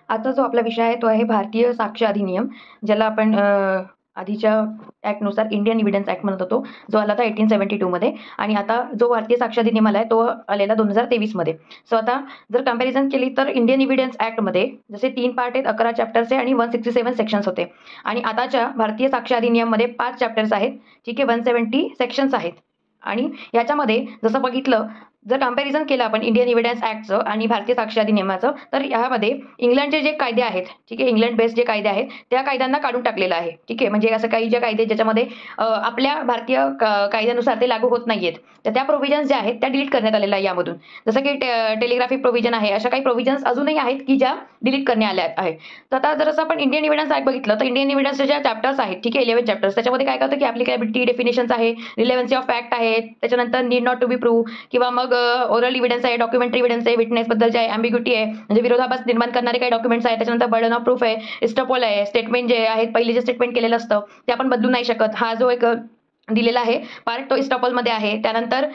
आजचा जो आपला विषय आहे तो आहे भारतीय साक्ष अधिनियम, ज्याला आपण आधीच्या ॲक्टनुसार इंडियन एव्हिडन्स ॲक्ट म्हणत होतो, जो आला होता 1872 मध्ये आणि आता जो भारतीय साक्ष अधिनियम आला आहे तो आलेला 2023 मध्ये. सो आता जर कंपॅरिझन केली तर इंडियन एव्हिडन्स ॲक्टमध्ये जसे 3 पार्ट आहेत, 11 चॅप्टर्स आहे आणि 167 सेक्शन्स होते आणि आताच्या भारतीय साक्ष अधिनियममध्ये 5 चॅप्टर्स आहेत, ठीक आहे, 170 सेक्शन्स आहेत. आणि याच्यामध्ये जसं बघितलं, जर कंपॅरिझन केलं आपण इंडियन एव्हिडन्स ॲक्टचं आणि भारतीय साक्ष अधिनियमाचं, तर यामध्ये इंग्लंडचे जे कायदे आहेत, ठीक आहे, इंग्लंड बेस्ड जे कायदे आहेत त्या कायद्यांना काढून टाकलेलं आहे, ठीक आहे. म्हणजे असं काही जे कायदे ज्याच्यामध्ये आपल्या भारतीय कायद्यानुसार ते लागू होत नाहीयेत, तर त्या प्रोव्हिजन्स ज्या आहेत त्या डिलीट करण्यात आलेल्या आहे यामधून. जसं की टेलिग्राफिक प्रोव्हिजन आहे, अशा काही प्रोव्हिजन्स अजूनही आहेत की ज्या डिलीट करण्यात आल्या आहेत. तर आता जर असं आपण इंडियन एव्हिडन्स ॲक्ट बघितलं तर इंडियन एव्हिडन्सचे ज्या चॅप्टर्स आहेत, ठीक आहे, 11 चॅप्टर्स, त्याच्यामध्ये काय करतं की ॲप्लिकेबिलिटी डेफिनेशन्स आहे, रिलेव्हन्सी ऑफ फॅक्ट आहे, त्याच्यानंतर need not to be prove किंवा मग ओरल एव्हिडन्स आहे, डॉक्युमेंटरी एव्हिडन्स आहे, विटनेसबद्दल जे आहे, ॲम्बिग्युटी आहे म्हणजे विरोधाभास निर्माण करणारे काही डॉक्युमेंट्स आहेत, त्याच्यानंतर बर्डन ऑफ प्रूफ आहे, इस्टॉपल आहे, स्टेटमेंट जे आहेत पहिले जे स्टेटमेंट केलेलं असतं ते आपण बदलू नाही शकत, हा जो एक दिलेला आहे पार्ट तो इस्टॉपलमध्ये आहे. त्यानंतर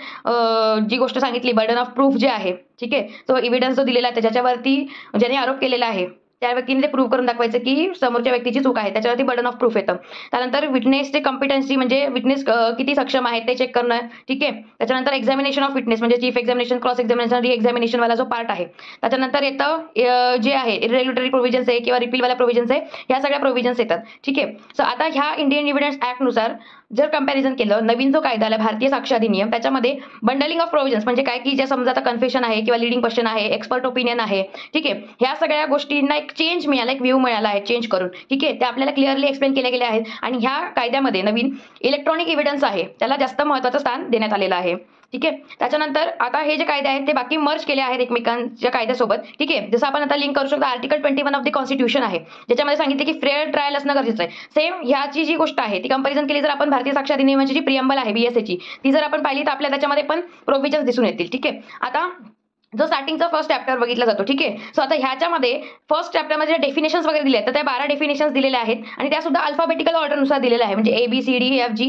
जी गोष्ट सांगितली बर्डन ऑफ प्रूफ जे आहे, ठीक आहे, तो एव्हिडन्स जो दिलेला आहे ज्याच्यावरती ज्याने आरोप केलेला आहे त्या व्यक्तीने ते प्रूव्ह करून दाखवायचं की समोरच्या व्यक्तीची चूक आहे, त्याच्यावरती बर्डन ऑफ प्रूफ येतं. त्यानंतर विटनेसचे कॉम्पिटन्सी म्हणजे विटनेस किती सक्षम आहे ते चेक करणं, ठीक आहे. त्याच्यानंतर एक्झामिनेशन ऑफ विटनेस म्हणजे चीफ एक्झामिनेशन, क्रॉस एक्झामिनेशन, री एक्झामिनेशनवाला जो पार्ट आहे. त्याच्यानंतर येतं जे आहे इरेग्युलेटरी प्रोव्हिजन्स आहे किंवा रिपीलवाला प्रोव्हिजन्स आहे, ह्या सगळ्या प्रोव्हिजन्स येतात, ठीक आहे. सो आता ह्या इंडियन एव्हिडन्स ॲक्टनुसार जर कंपॅरिझन केलं, नवीन जो कायदा आला भारतीय साक्ष अधिनियम, त्याच्यामध्ये बंडलिंग ऑफ प्रोव्हिजन्स म्हणजे काय की जे समजा आता कन्फेशन आहे किंवा लिडिंग क्वेश्चन आहे, एक्सपर्ट ओपिनियन आहे, ठीक आहे, ह्या सगळ्या गोष्टींना एक चेंज मिळाला, एक व्ह्यू मिळाला आहे चेंज करून, ठीक आहे. ते आपल्याला क्लिअरली एक्सप्लेन केल्या गेल्या आहेत आणि ह्या कायद्यामध्ये नवीन इलेक्ट्रॉनिक एव्हिडन्स आहे त्याला जास्त महत्त्वाचं स्थान देण्यात आलेलं आहे, ठीक आहे. त्याच्यानंतर आता हे जे कायदे आहेत ते बाकी मर्ज केले आहेत एकमेकांच्या कायद्यासोबत, ठीक आहे. जसं आपण आता लिंक करू शकतो आर्टिकल 21 ऑफ द कॉन्स्टिट्यूशन आहे, ज्याच्यामध्ये सांगितले की फेअर ट्रायल असणं गरजेचं आहे. सेम ह्याची जी गोष्ट आहे ती कंपॅरिझन केली जर आपण भारतीय साक्ष अधिनियमाची जी प्रिअम्बल आहे BSAची, ती जर आपण पाहिली तर आपल्या त्याच्यामध्ये पण प्रोव्हिजन्स दिसून येतील, ठीक आहे. आता जो स्टार्टिंगचा फर्स्ट चॅप्टर बघितला जातो, ठीक आहे. सो आता ह्याच्यामध्ये फर्स्ट चॅप्टरमध्ये डेफिनेशन्स वगैरे दिले आहेत, तर त्या 12 डेफिनेशन्स दिलेल्या आहेत आणि त्या सुद्धा अल्फाबेटिकल ऑर्डरनुसार दिलेल्या आहे, म्हणजे ABCDEFG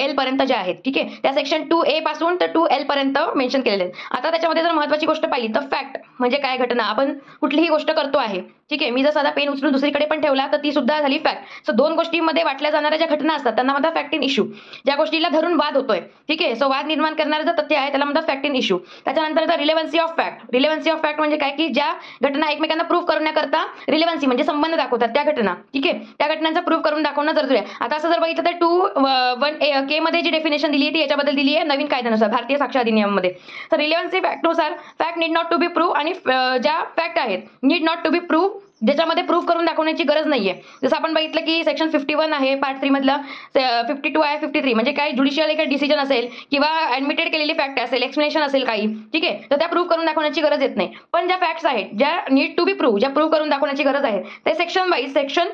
L पर्यंत ज्या आहेत, ठीक आहे. त्या सेक्शन 2A पासून तर 2L पर्यंत मेन्शन केलेले आहेत. आता त्याच्यामध्ये जर महत्त्वाची गोष्ट पाहिली तर फॅक्ट म्हणजे काय, घटना, आपण कुठलीही गोष्ट करतो आहे, ठीक आहे. मी जर साधा पेन उचलून दुसरीकडे पण ठेवला तर ती सुद्धा झाली फॅक्ट. सो दोन गोष्टींमध्ये वाटल्या जाणाऱ्या ज्या घटना असतात त्यांना म्हणतात फॅक्ट इन इश्यू. ज्या गोष्टीला धरून वाद होतोय, ठीक आहे, सो वाद निर्माण करणारं जर तथ्य आहे त्याला म्हणतात फॅक्ट इन इश्यू. त्याच्यानंतर रिलेव्हन्सी ऑफ फॅक्ट. रिलेव्हन्सी ऑफ फॅक्ट म्हणजे काय की ज्या घटना एकमेकांना प्रूव्ह करण्याकरता रिलेव्हन्सी म्हणजे संबंध दाखवतात त्या घटना, ठीक आहे, त्या घटनांचा प्रूव्ह करून दाखवणं जरुरी आहे. आता असं जर बघितलं तर 21A मध्ये जी डेफिनेशन दिली आहे ती याच्याबद्दल दिली आहे नवीन कायद्यानुसार भारतीय साक्ष अधिनियममध्ये. तर रिलेव्हन्सी फॅक्टनुसार fact need not to be prove आणि ज्या फॅक्ट आहेत need not to be prove ज्याच्यामध्ये प्रूव्ह करून दाखवण्याची गरज नाहीये. जसं आपण बघितलं की सेक्शन 51 आहे पार्ट 3 मधलं, 52 आहे 53 म्हणजे काय ज्युडिशियल एक डिसिजन असेल किंवा ऍडमिटेड केलेली फॅक्ट असेल, एक्सप्लेनेशन असेल काही, ठीक आहे, तर त्या प्रूव्ह करून दाखवण्याची गरज येत नाही. पण ज्या फॅक्ट्स आहेत ज्या नीड टू बी प्रूव्ह, ज्या प्रूव्ह करून दाखवण्याची गरज आहे, ते सेक्शन वाईज सेक्शन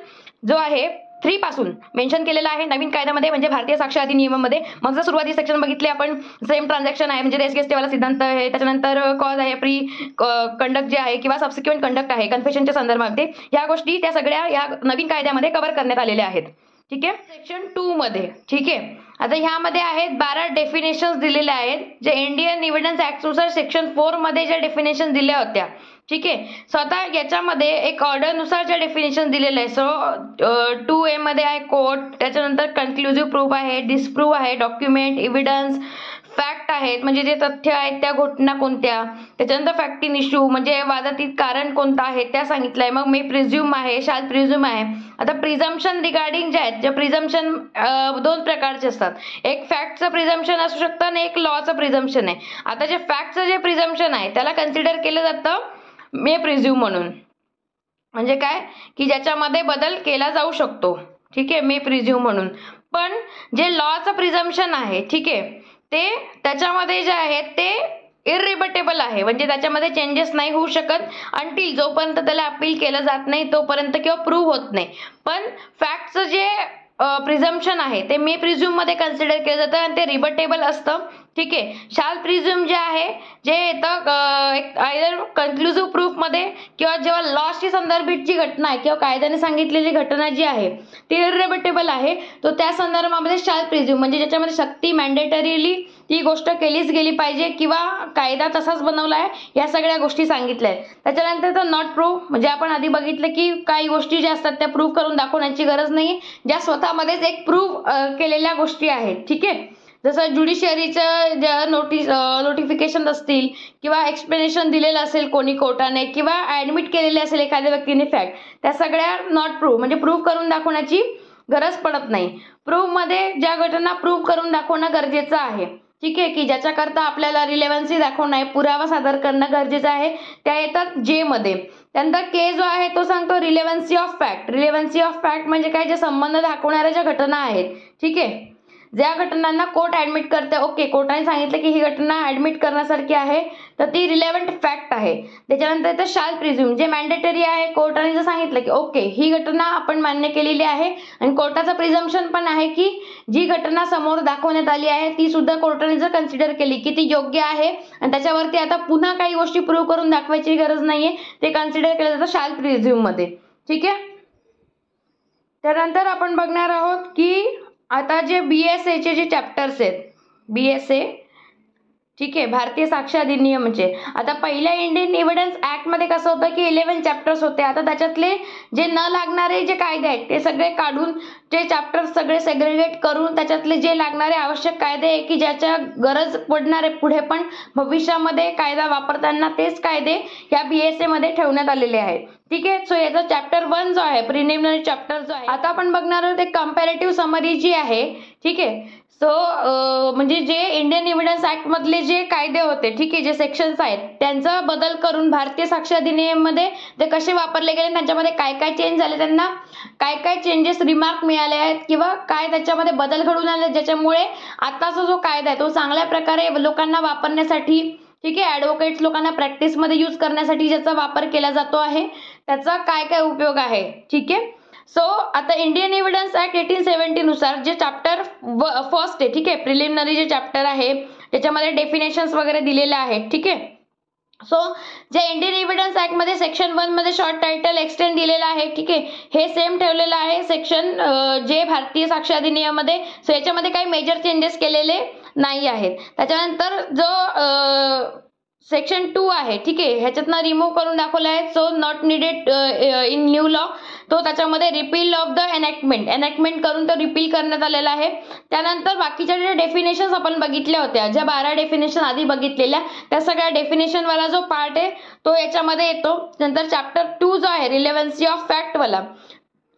जो आहे 3 पासून मेन्शन केलेला आहे नवीन कायद्यामध्ये म्हणजे भारतीय साक्ष अधिनियमामध्ये. मग जर सुरुवाती सेक्शन बघितले आपण, सेम ट्रान्झॅक्शन आहे म्हणजे रेस गेस्टेवाला सिद्धांत आहे, त्याच्यानंतर कॉज आहे, प्री कंडक्ट जे आहे किंवा सबसिक्वेंट कंडक्ट आहे कन्फेशनच्या संदर्भामध्ये, या गोष्टी त्या सगळ्या या नवीन कायद्यामध्ये कव्हर करण्यात आलेल्या आहेत, ठीक आहे, सेक्शन 2 मध्ये, ठीक आहे. आता ह्यामध्ये आहेत 12 डेफिनेशन्स दिलेल्या आहेत जे इंडियन एव्हिडन्स ॲक्टनुसार सेक्शन 4 मध्ये ज्या डेफिनेशन दिल्या होत्या, ठीक आहे. सो आता याच्यामध्ये एक ऑर्डरनुसार ज्या डेफिनेशन दिलेलं आहे, सो 2A मध्ये आहे कोर्ट, त्याच्यानंतर कन्क्लुझिव्ह प्रूफ आहे, डिस्प्रूव्ह आहे, डॉक्युमेंट, एव्हिडन्स, फॅक्ट आहेत म्हणजे जे तथ्य आहेत त्या घटना कोणत्या, त्याच्यानंतर फॅक्ट इन इश्यू म्हणजे वादातीत कारण कोणतं आहे त्या सांगितलंय. मग मे प्रिझ्युम आहे, शाल प्रिझ्युम आहे. आता प्रिझम्पशन रिगार्डिंग जे आहेत, जे प्रिझम्पशन 2 प्रकारचे असतात, एक फॅक्टचं प्रिझम्पशन असू शकतं आणि एक लॉचं प्रिझम्पशन आहे. आता जे फॅक्टचं जे प्रिझम्पशन आहे त्याला कन्सिडर केलं जातं मे प्रिझ्युम म्हणून, म्हणजे काय की ज्याच्यामध्ये बदल केला जाऊ शकतो, ठीक आहे, मे प्रिझ्युम म्हणून. पण जे लॉचं प्रिझम्पशन आहे, ठीक आहे, ते त्याच्यामध्ये जे आहे ते इरिबटेबल आहे म्हणजे त्याच्यामध्ये चेंजेस नाही होऊ शकत अंटिल जोपर्यंत त्याला अपील केलं जात नाही तोपर्यंत किंवा प्रूव्ह होत नाही. पण फॅक्टचं जे प्रिझम्पशन आहे ते मे प्रिझ्युम मध्ये कन्सिडर केलं जातं आणि ते रिबटेबल असतं, ठीक आहे. शाल प्रिझ्युम जे आहे जे येतं आयदर कन्क्लुझिव्ह प्रूफ मध्ये किंवा जेव्हा लॉसची संदर्भित जी घटना आहे किंवा कायद्याने सांगितलेली घटना जी आहे ती इरिबटेबल आहे, तो त्या संदर्भामध्ये शाल प्रिझ्युम म्हणजे ज्याच्यामध्ये सक्ती मॅन्डेटरीली ती गोष्ट केलीच गेली पाहिजे किंवा कायदा तसाच बनवला आहे, या सगळ्या गोष्टी सांगितल्या आहेत. त्याच्यानंतर तर नॉट प्रूव्ह, म्हणजे आपण आधी बघितलं की काही गोष्टी ज्या असतात त्या प्रूव्ह करून दाखवण्याची गरज नाही, ज्या स्वतःमध्येच एक प्रूव्ह केलेल्या गोष्टी आहेत. ठीक आहे, जसं ज्युडिशियरीचं ज्या नोटिफिकेशन असतील किंवा एक्सप्लेनेशन दिलेलं असेल कोणी कोर्टाने किंवा ॲडमिट केलेले असेल एखाद्या व्यक्तीने फॅक्ट, त्या सगळ्या नॉट प्रूव्ह म्हणजे प्रूव्ह करून दाखवण्याची गरज पडत नाही. प्रूव्हमध्ये ज्या घटना प्रूव्ह करून दाखवणं गरजेचं आहे. ठीक आहे, की ज्याच्याकरता आपल्याला रिलेव्हन्सी दाखवणं आहे, पुरावा सादर करणं गरजेचं आहे, त्या येतात जे मध्ये. त्यानंतर के जो आहे तो सांगतो रिलेव्हन्सी ऑफ फॅक्ट. रिलेव्हन्सी ऑफ फॅक्ट म्हणजे काय, जे संबंध दाखवणाऱ्या ज्या घटना आहेत. ठीक आहे, ज्या घटनांना कोर्ट ॲडमिट करते, ओके कोर्टाने सांगितलं की ही घटना ॲडमिट करण्यासारखी आहे, तर ती रिलेव्हंट फॅक्ट आहे. त्याच्यानंतर येतं शाल प्रिझ्युम, जे मॅन्डेटरी आहे. कोर्टाने जर सांगितलं की ओके ही घटना आपण मान्य केलेली आहे, आणि कोर्टाचं प्रिझम्पशन पण आहे की जी घटना समोर दाखवण्यात आली आहे ती सुद्धा कोर्टाने जर कन्सिडर केली की ती योग्य आहे आणि त्याच्यावरती आता पुन्हा काही गोष्टी प्रूव्ह करून दाखवायची गरज नाहीये, ते कन्सिडर केलं जातं शाल प्रिझ्युम मध्ये. ठीक आहे, त्यानंतर आपण बघणार आहोत की आता जे BSAचे जे चॅप्टर्स आहेत, BSA. ठीक आहे, भारतीय साक्ष अधिनियमचे. आता पहिल्या इंडियन एव्हिडन्स ॲक्टमध्ये कसं होतं की 11 चॅप्टर्स होते. आता त्याच्यातले जे न लागणारे जे कायदे आहेत ते सगळे काढून, ते चॅप्टर्स सगळे सेग्रिगेट करून त्याच्यातले जे लागणारे आवश्यक कायदे आहे की ज्याच्या गरज पडणारे पुढे पण भविष्यामध्ये कायदा वापरताना तेच कायदे या BSA मध्ये ठेवण्यात आलेले आहेत. ठीक आहे, सो याचा चॅप्टर 1 जो आहे, प्रिलिमिनरी चॅप्टर जो आहे. आता आपण बघणार आहोत एक कंपॅरेटिव्ह समरी जी आहे. ठीक आहे, सो म्हणजे जे इंडियन एव्हिडन्स ॲक्ट मधले जे कायदे होते, ठीक आहे, जे सेक्शन्स आहेत त्यांचा बदल करून भारतीय साक्ष अधिनियममध्ये ते कसे वापरले गेले, त्यांच्यामध्ये काय काय चेंज झाले, त्यांना काय काय चेंजेस रिमार्क मिळाले आहेत किंवा काय त्याच्यामध्ये बदल घडून आले, ज्याच्यामुळे आताचा जो कायदा आहे तो चांगल्या प्रकारे लोकांना वापरण्यासाठी, ठीक आहे, ॲडव्होकेट्स लोकांना प्रॅक्टिसमध्ये यूज करण्यासाठी ज्याचा वापर केला जातो आहे, त्याचा काय काय उपयोग आहे. ठीक आहे, सो आता इंडियन एव्हिडन्स ॲक्ट 1870 नुसार जे चॅप्टर फर्स्ट आहे, ठीक आहे, प्रिलिमिनरी जे चॅप्टर आहे त्याच्यामध्ये डेफिनेशन्स वगैरे दिलेले आहेत. ठीक आहे, सो जे इंडियन एव्हिडन्स ॲक्ट मध्ये सेक्शन 1 मध्ये शॉर्ट टायटल एक्सटेंड दिलेलं आहे. ठीक आहे, हे सेम ठेवलेलं आहे सेक्शन जे भारतीय साक्ष अधिनियममध्ये. सो याच्यामध्ये काही मेजर चेंजेस केलेले नाही आहेत. त्याच्यानंतर जो सेक्शन 2 आहे, ठीक आहे, ह्याच्यातनं रिमूव्ह करून दाखवलं आहे. So not needed in new law, तो त्याच्यामध्ये रिपील ऑफ द एनॅक्टमेंट करून तो रिपील करण्यात आलेला आहे. त्यानंतर बाकीच्या ज्या डेफिनेशन्स आपण बघितल्या होत्या, ज्या 12 डेफिनेशन आधी बघितलेल्या, त्या सगळ्या डेफिनेशनवाला जो पार्ट आहे तो याच्यामध्ये येतो. नंतर चॅप्टर 2 जो आहे रिलेव्हन्सी ऑफ फॅक्टवाला,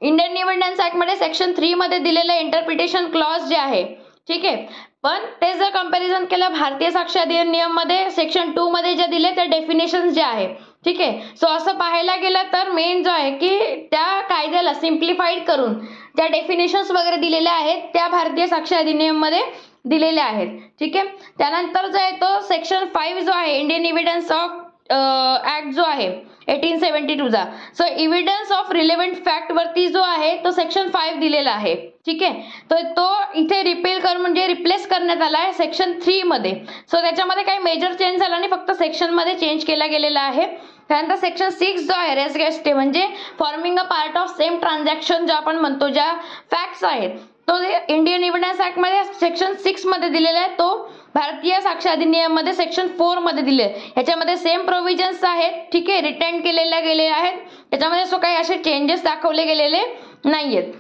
इंडियन एव्हिडन्स ॲक्टमध्ये सेक्शन 3 मध्ये दिलेलं इंटरप्रिटेशन क्लॉज जे आहे. ठीक आहे, पण ते जर कंपॅरिझन केलं भारतीय साक्ष अधिनियममध्ये सेक्शन 2 मध्ये जे दिले त्या डेफिनेशन जे आहे. ठीक आहे, सो असं पाहायला गेलं तर मेन जो आहे की त्या कायद्याला सिम्प्लिफाईड करून त्या डेफिनेशन्स वगैरे दिलेल्या आहेत त्या भारतीय साक्ष अधिनियममध्ये दिलेल्या आहेत. ठीक आहे, त्यानंतर जो आहे तो सेक्शन 5 जो आहे इंडियन एव्हिडन्स ऑफ ॲक्ट जो आहे 1872 चा, so evidence of relevant fact वरती जो आहे तो सेक्शन 5 दिलेला आहे. ठीक आहे, तर तो इथे रिपील कर म्हणजे रिप्लेस करण्यात आला आहे सेक्शन 3 मध्ये. सो त्याच्यामध्ये काही मेजर चेंज झाला नाही, फक्त सेक्शन मध्ये चेंज केला गेलेला आहे. त्यानंतर सेक्शन 6 जो आहे रेस गेस्टे म्हणजे forming a part of same transaction, जो आपण म्हणतो ज्या फॅक्ट्स आहेत, तो इंडियन एव्हिडन्स ॲक्ट मध्ये सेक्शन 6 मध्ये दिलेला आहे, तो भारतीय साक्ष अधिनियम मध्ये सेक्शन 4 मध्ये दिले. ह्याच्यामध्ये सेम प्रोव्हिजन्स आहेत. ठीक आहे, रिटेन केलेल्या गेले आहेत त्याच्यामध्ये, सो काही असे चेंजेस दाखवले गेलेले नाहीयेत.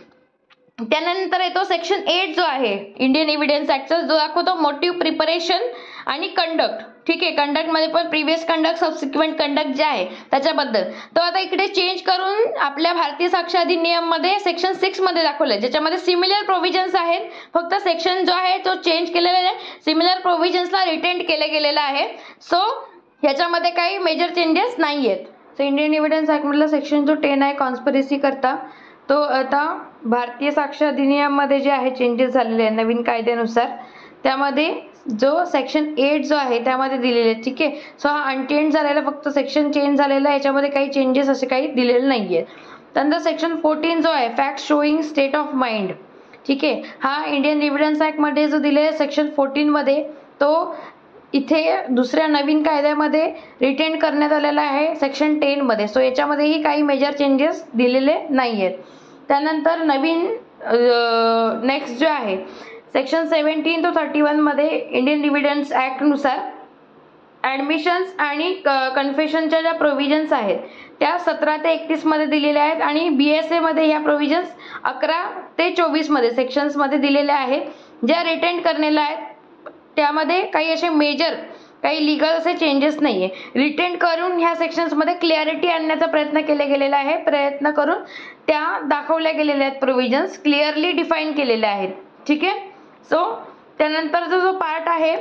त्यानंतर येतो सेक्शन 8 जो आहे इंडियन एव्हिडन्स ॲक्टचा, जो दाखवतो मोटिव्ह प्रिपरेशन आणि कंडक्ट. ठीक आहे, कंडक्ट मध्ये पण प्रिव्हियस कंडक्ट सबसिक्वेंट कंडक्ट जे आहे त्याच्याबद्दल, तो आता इकडे चेंज करून आपल्या भारतीय साक्ष अधिनियम मध्ये सेक्शन 6 मध्ये दाखवलंय, ज्याच्यामध्ये सिमिलर प्रोव्हिजन्स आहेत. फक्त सेक्शन जो आहे तो चेंज केलेला आहे, सिमिलर प्रोव्हिजन्सला रिटेन केलं गेलेलं आहे. सो ह्याच्यामध्ये काही मेजर चेंजेस नाही आहेत. सो इंडियन एव्हिडन्स ॲक्ट मधला सेक्शन जो 10 आहे कॉन्स्पिरसी करता, तो आता भारतीय साक्ष अधिनियममध्ये जे आहे चेंजेस झालेले आहे नवीन कायद्यानुसार, त्यामध्ये जो सेक्शन 8 जो आहे त्यामध्ये दिलेले आहे. ठीक आहे, सो हा अनचेंज झालेला, फक्त सेक्शन चेंज झालेला आहे, याच्यामध्ये काही चेंजेस असे काही दिलेले नाही आहेत. त्यानंतर सेक्शन 14 जो आहे fact showing state of mind. ठीक आहे, हा इंडियन एव्हिडन्स ॲक्ट मध्ये जो दिलेला सेक्शन 14 मध्ये, तो इथे दुसऱ्या नवीन कायद्यामध्ये रिटेन करण्यात आलेला आहे सेक्शन 10 मध्ये. सो याच्यामध्येही काही मेजर चेंजेस दिलेले नाही आहेत. त्यानंतर नवीन नेक्स्ट जो आहे सेक्शन 17 to 31 मध्ये इंडियन डिव्हिडंड्स ऍक्ट नुसार ॲडमिशन्स आणि कन्फेशनच्या ज्या प्रोव्हिजन्स आहेत त्या 17 ते 31 मध्ये दिलेल्या आहेत आणि BSA मध्ये ह्या प्रोव्हिजन्स 11 ते 24 मध्ये सेक्शन्समध्ये दिलेल्या आहेत. ज्या रिटेन करण्याला आहेत त्यामध्ये काही असे मेजर काही लीगल असे चेंजेस नाही आहे. रिटेन करून ह्या सेक्शन्समध्ये क्लिअरिटी आणण्याचा प्रयत्न केला गेलेला आहे. प्रयत्न करून त्या दाखवल्या गेलेल्या आहेत, प्रोव्हिजन्स क्लिअरली डिफाईन केलेल्या आहेत. ठीक आहे. सो त्यानंतरचा जो पार्ट आहे,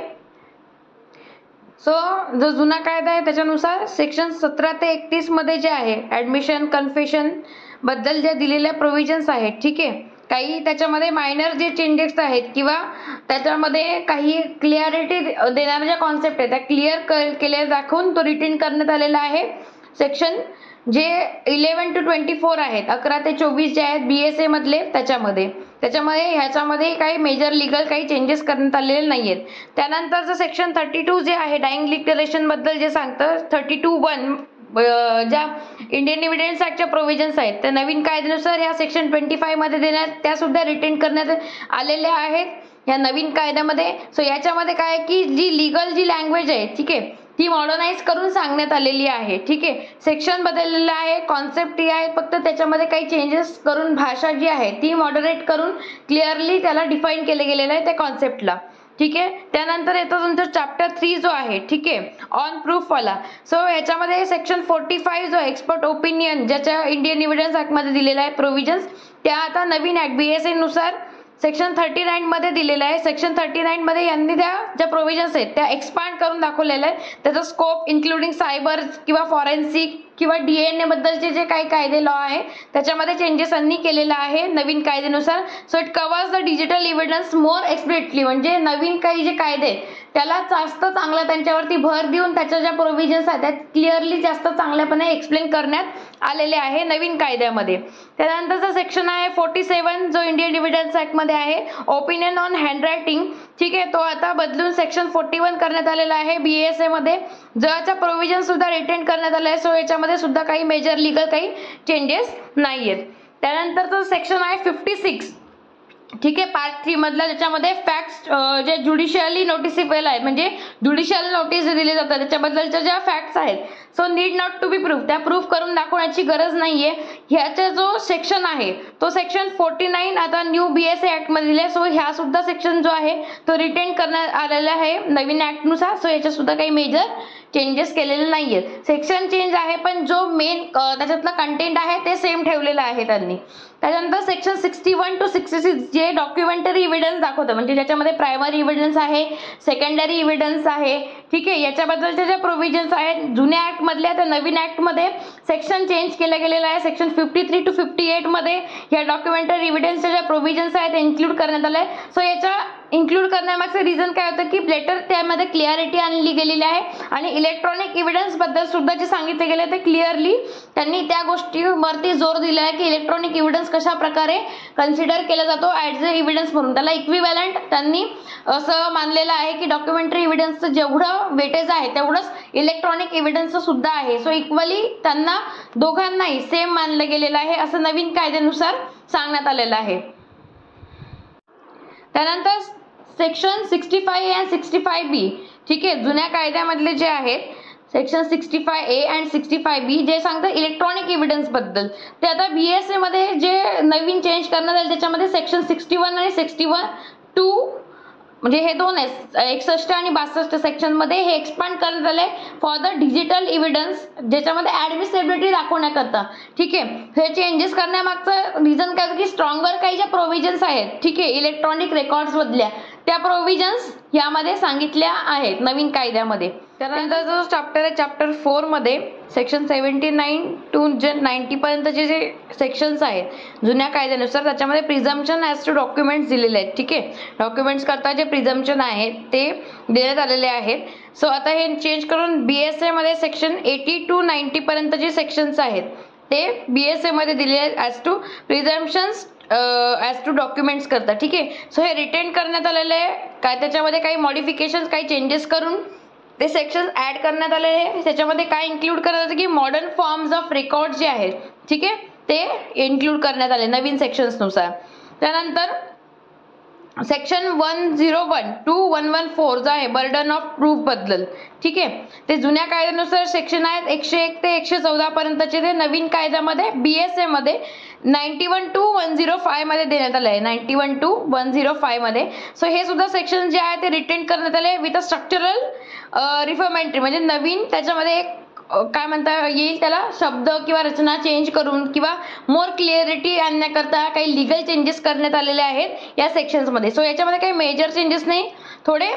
जो जुना कायदा आहे त्याच्यानुसार सेक्शन 17 ते 31 मध्ये जे आहे ॲडमिशन कन्फेशन बद्दल ज्या दिलेल्या प्रोव्हिजन्स आहेत, ठीक आहे, काही त्याच्यामध्ये मायनर जे चेंजेस आहेत किंवा त्याच्यामध्ये काही क्लिअरिटी देणाऱ्या ज्या कॉन्सेप्ट आहेत त्या क्लिअर केल्या दाखवून तो रिटेन करण्यात आलेला आहे. सेक्शन जे 11 to 24 आहेत, 11 ते 24 जे आहेत BSA मधले त्याच्यामध्ये ह्याच्यामध्ये काही मेजर लीगल काही चेंजेस करण्यात आलेले नाही आहेत. त्यानंतरचं सेक्शन 32 जे आहे डाईंग डिक्लेरेशन बद्दल जे सांगतं, 32(1) ज्या इंडियन डिव्हिडंड्स ऍक्टच्या प्रोव्हिजन्स आहेत त्या नवीन कायद्यानुसार ह्या सेक्शन 25 मध्ये देण्यात त्या सुद्धा रिटेन करण्यात आलेल्या आहेत या नवीन कायद्यामध्ये. सो याच्यामध्ये काय आहे की जी लीगल जी लँग्वेज आहे, ठीक आहे, ती मॉडर्नाइज करून सांगण्यात आलेली आहे. ठीक आहे. सेक्शन बदललेलं आहे, कॉन्सेप्ट ही आहे, फक्त त्याच्यामध्ये काही चेंजेस करून भाषा जी आहे ती मॉडरेट करून क्लिअरली त्याला डिफाईन केलं गेलेलं आहे त्या कॉन्सेप्टला. ठीक आहे. त्यानंतर येतो तुमचा चॅप्टर 3 जो आहे, ठीक आहे, ऑन प्रूफ वाला. सो याच्यामध्ये सेक्शन 45 जो एक्सपर्ट ओपिनियन ज्याच्या इंडियन डिव्हिडंड्स ऍक्ट मध्ये दिलेला आहे प्रोव्हिजन्स, त्या आता नवीन ऍक्ट BSA नुसार सेक्शन 39 मध्ये दिलेला आहे. सेक्शन 39 मध्ये यांनी त्या ज्या प्रोव्हिजन्स आहेत त्या एक्सपांड करून दाखवलेल्या आहेत. त्याचा स्कोप इन्क्लुडिंग सायबर किंवा फॉरेन्सिक किंवा DNA बद्दलचे जे काही कायदे लॉ आहे त्याच्यामध्ये चेंजेस यांनी केलेला आहे नवीन कायद्यानुसार. So it covers the digital evidence more explicitly, म्हणजे नवीन काही जे कायदे त्याला जास्त चांगला त्यांच्यावरती भर देऊन त्याच्या ज्या प्रोव्हिजन्स आहेत त्या क्लिअरली जास्त चांगल्यापणे एक्सप्लेन करण्यात आलेले आहे नवीन कायद्यामध्ये. त्यानंतरचा सेक्शन आहे 47 जो इंडियन डिव्हिडंड्स ऍक्ट मध्ये आहे, ओपिनियन ऑन हँडरायटिंग. ठीक आहे, तो आता बदलून सेक्शन 41 करण्यात आलेला आहे BSA मध्ये, ज्याच्या प्रोव्हिजन सुद्धा रिटेन करण्यात आले आहे. सो याच्यामध्ये सुद्धा काही मेजर लीगल काही चेंजेस नाहीयेत. त्यानंतरचं सेक्शन आहे 56, ठीक आहे, पार्ट 3 मधला, ज्याच्यामध्ये फॅक्ट्स जे ज्युडिशियली नोटिसेबल आहेत, म्हणजे ज्युडिशियल नोटीस दिली जातात त्याच्याबद्दलच्या ज्या फॅक्ट्स आहेत, so need not to be proof, त्या प्रूफ करून दाखवण्याची गरज नाहीये. ह्याचा जो सेक्शन आहे तो सेक्शन 49 आता न्यू BSA ऍक्ट मध्ये दिले. सो ह्या सुद्धा सेक्शन जो आहे तो रिटेन करण्यात आलेला आहे नवीन ऍक्ट नुसार. सो याच्यात सुद्धा काही मेजर चेंजेस केलेले नाहीयेत. सेक्शन चेंज आहे पण जो मेन त्याच्यातला कंटेंट आहे ते सेम ठेवलेलं आहे त्यांनी. त्यानंतर सेक्शन 61 to 66 जे डॉक्युमेंटरी एव्हिडन्स दाखवतं, म्हणजे ज्याच्यामध्ये प्रायमरी एव्हिडन्स आहे, सेकंडरी एव्हिडन्स आहे, ठीक आहे, याच्याबद्दलच्या ज्या प्रोव्हिजन्स आहेत जुन्या ऍक्ट मधल्या त्या नवीन ऍक्ट मध्ये सेक्शन चेंज केलं गेलेलं आहे. सेक्शन 53 to 58 मध्ये या डॉक्युमेंटरी एव्हिडन्सच्या ज्या प्रोव्हिजन्स आहेत त्या इन्क्लूड करण्यात आल्या. सो याच्या इन्क्लूड करण्यामागचं रिझन काय होतं की बेटर त्यामध्ये क्लिअरिटी आणली गेलेली आहे आणि इलेक्ट्रॉनिक एव्हिडन्स बद्दल सुद्धा जे सांगितले गेले ते क्लिअरली त्यांनी त्या गोष्टीवरती जोर दिला आहे की इलेक्ट्रॉनिक एव्हिडन्स कशा प्रकारे कन्सिडर केला जातो ॲज अ एव्हिडन्स म्हणून. त्याला इक्विव्हॅलंट त्यांनी असं मानलेलं आहे की डॉक्युमेंटरी एव्हिडन्सचं जेवढं वेटेज आहे तेवढंच इलेक्ट्रॉनिक एव्हिडन्सचं सुद्धा आहे. सो इक्वली त्यांना दोघांनाही सेम मानलं गेलेलं आहे असं नवीन कायद्यानुसार सांगण्यात आलेलं आहे. त्यानंतर सेक्शन 65A and 65B, ठीक आहे, जुन्या कायद्यामधले जे आहेत सेक्शन 65A and 65B जे सांगतं इलेक्ट्रॉनिक एव्हिडन्स बद्दल, ते आता BSA मध्ये जे नवीन चेंज करण्यात आले त्याच्यामध्ये सेक्शन 61 आणि 61(2) म्हणजे हे दोन आहेत, 61 आणि 62 सेक्शन मध्ये हे एक्सपांड करण्यात आले फॉर द डिजिटल एव्हिडन्स, ज्याच्यामध्ये ऍडमिसिबिलिटी दाखवण्याकरता. ठीक आहे, हे चेंजेस करण्यामागचं रिझन काय की स्ट्रॉंगर काही ज्या प्रोव्हिजन्स आहेत, ठीक आहे, इलेक्ट्रॉनिक रेकॉर्ड्स मधल्या त्या प्रोव्हिजन्स यामध्ये सांगितल्या आहेत नवीन कायद्यामध्ये. त्यानंतर जो चॅप्टर आहे चॅप्टर 4 मध्ये सेक्शन 79 to 90 पर्यंतचे जे सेक्शन्स आहेत जुन्या कायद्यानुसार त्याच्यामध्ये प्रिझम्पशन ॲज टू डॉक्युमेंट्स दिलेले आहेत. ठीक आहे, डॉक्युमेंट्स करता जे प्रिझम्पशन आहेत ते देण्यात आलेले आहेत. सो आता हे चेंज करून BSA मध्ये सेक्शन 80 to 90 पर्यंत जे सेक्शन्स आहेत ते BSA मध्ये दिलेले आहेत as to presumptions as to documents करता. ठीक आहे, सो हे रिटेन करण्यात आलेलं आहे काय, त्याच्यामध्ये काही मॉडिफिकेशन्स काही चेंजेस करून ते सेक्शन ऍड करण्यात आलेले आहे. त्याच्यामध्ये काय इन्क्लूड करण्यात आलं की मॉडर्न फॉर्म्स ऑफ रेकॉर्ड जे आहेत, ठीक आहे, ते इन्क्लूड करण्यात आले नवीन सेक्शन्स नुसार. त्यानंतर सेक्शन 101 टू 114 जो आहे बर्डन ऑफ प्रूफ बद्दल, ठीक आहे, ते जुन्या कायद्यानुसार सेक्शन आहेत 101 ते 114 पर्यंतचे, ते नवीन कायद्यामध्ये BSA मध्ये 91 टू 105 मध्ये देण्यात आले आहे, 91 टू 105 मध्ये. सो हे सुद्धा सेक्शन जे आहे ते रिटेन करण्यात आले विथ अ स्ट्रक्चरल रिफॉर्मेंटरी, म्हणजे नवीन त्याच्यामध्ये एक काय म्हणता येईल त्याला शब्द किंवा रचना चेंज करून किंवा मोर क्लिअरिटी आणण्याकरता काही लिगल चेंजेस करण्यात आलेले आहेत या सेक्शन्समध्ये. सो याच्यामध्ये काही मेजर चेंजेस नाही, थोडे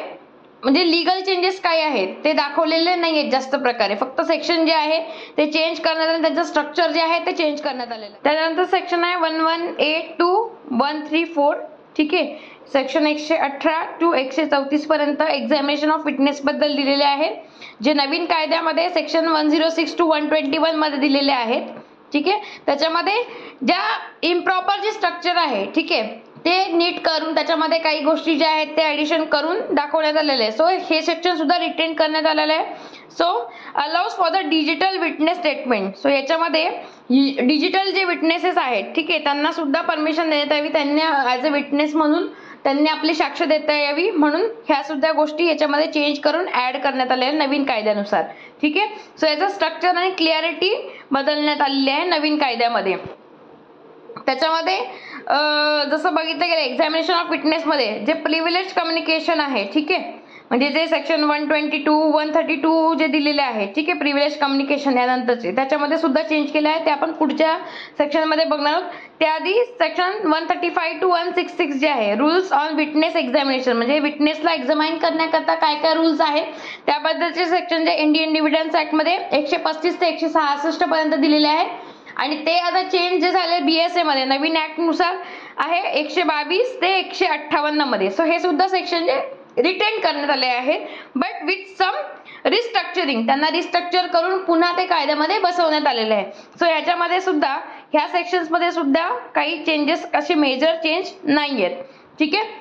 म्हणजे लिगल चेंजेस काय आहेत ते दाखवलेले नाही आहेत जास्त प्रकारे, फक्त सेक्शन जे आहे ते चेंज करण्यात आले, त्यांचं स्ट्रक्चर जे आहे ते चेंज करण्यात आलेलं आहे. त्यानंतर सेक्शन आहे 118 टू 134, ठीक आहे, सेक्शन 118 टू 134 पर्यंत एक्झामिनेशन ऑफ विटनेस बद्दल दिलेले आहेत, जे नवीन कायद्यामध्ये सेक्शन 106 टू 121 मध्ये दिलेले आहेत, ठीक आहे. त्याच्यामध्ये ज्या इम्प्रॉपर जे स्ट्रक्चर आहे, ठीक आहे, ते नीट करून त्याच्यामध्ये काही गोष्टी ज्या आहेत ते ऍडिशन करून दाखवण्यात आलेले आहे. सो हे सेक्शन सुद्धा रिटेन करण्यात आलेलं आहे. So allows for the digital witness statement. So याच्यामध्ये डिजिटल जे विटनेसेस आहेत, ठीक आहे, त्यांना सुद्धा परमिशन देण्यात यावी, त्यांना ॲज अ विटनेस म्हणून त्यांनी आपली साक्ष देता यावी, म्हणून ह्या सुद्धा गोष्टी याच्यामध्ये चेंज करून ऍड करण्यात आलेल्या नवीन कायद्यानुसार, ठीक आहे. सो याचं स्ट्रक्चर आणि क्लिअरिटी बदलण्यात आलेली आहे नवीन कायद्यामध्ये. त्याच्यामध्ये जसं बघितलं गेलं एक्झामिनेशन ऑफ विटनेस मध्ये जे प्रिव्हिलेज कम्युनिकेशन आहे, ठीक आहे, म्हणजे जे सेक्शन 122 132 जे दिलेले आहे, ठीक आहे, प्रिव्हिलेज कम्युनिकेशन यानंतरचे, त्याच्यामध्ये सुद्धा चेंज केलं आहे, ते आपण पुढच्या सेक्शनमध्ये बघणार आहोत. त्याआधी सेक्शन 135 टू 166 जे आहे रूल्स ऑन विटनेस एक्झामिनेशन, म्हणजे विटनेसला एक्झामाइन करण्याकरता काय काय रूल्स आहेत त्याबद्दलचे सेक्शन जे इंडियन डिव्हिडन्स ऍक्ट मध्ये 135 ते 166 पर्यंत दिलेले आहेत. आणि ते आता चेंज जे झाले BSA मध्ये नवीन ऍक्ट नुसार आहे 122 ते 158 मध्ये. सो हे सुद्धा सेक्शन जे रिटेन करण्यात आले आहेत, बट विथ सम रिस्ट्रक्चरिंग, त्यांना रिस्ट्रक्चर करून पुन्हा ते कायद्यामध्ये बसवण्यात आलेले आहे. सो याच्यामध्ये सुद्धा ह्या सेक्शन्स मध्ये सुद्धा काही चेंजेस असे मेजर चेंज नाही आहेत, ठीक आहे.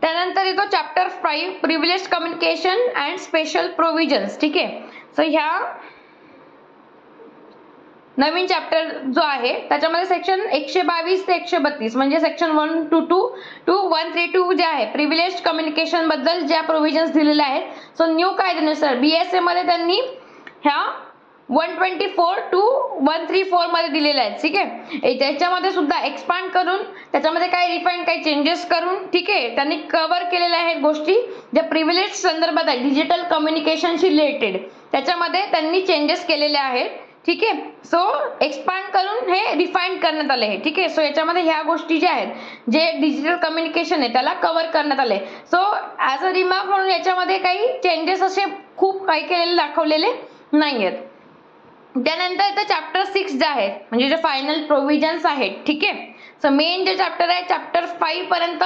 त्यानंतर येतो chapter 5 privilege communication and special provisions, ठीक आहे. सो ह्या नवीन चॅप्टर जो आहे त्याच्यामध्ये सेक्शन 122 ते 132 म्हणजे सेक्शन 122 टू 132 जे आहे प्रिव्हिलेज कम्युनिकेशन बद्दल ज्या प्रोव्हिजन्स दिलेल्या आहेत. सो न्यू कायद्यानुसार BSA मध्ये त्यांनी ह्या 124 टू 134 मध्ये दिलेले आहेत, ठीक आहे. त्याच्यामध्ये सुद्धा एक्सपांड करून त्याच्यामध्ये काही रिफाईन काही चेंजेस करून, ठीक आहे, त्यांनी कव्हर केलेल्या आहेत गोष्टी ज्या प्रिव्हिलेज संदर्भात आहे, डिजिटल कम्युनिकेशनशी रिलेटेड, त्याच्यामध्ये त्यांनी चेंजेस केलेले आहेत, ठीक आहे. सो एक्सपांड करून हे रिफाईन करण्यात आले आहे, ठीक आहे. सो याच्यामध्ये ह्या गोष्टी ज्या आहेत जे डिजिटल कम्युनिकेशन आहे त्याला कव्हर करण्यात आले. सो ॲज अ रिमार्क म्हणून याच्यामध्ये काही चेंजेस असे खूप काही केलेले दाखवलेले नाही आहेत. त्यानंतर इथं चॅप्टर 6 जे आहे म्हणजे जे फायनल प्रोव्हिजन्स आहेत, ठीक आहे. सो मेन जे चॅप्टर आहे चॅप्टर 5 पर्यंत,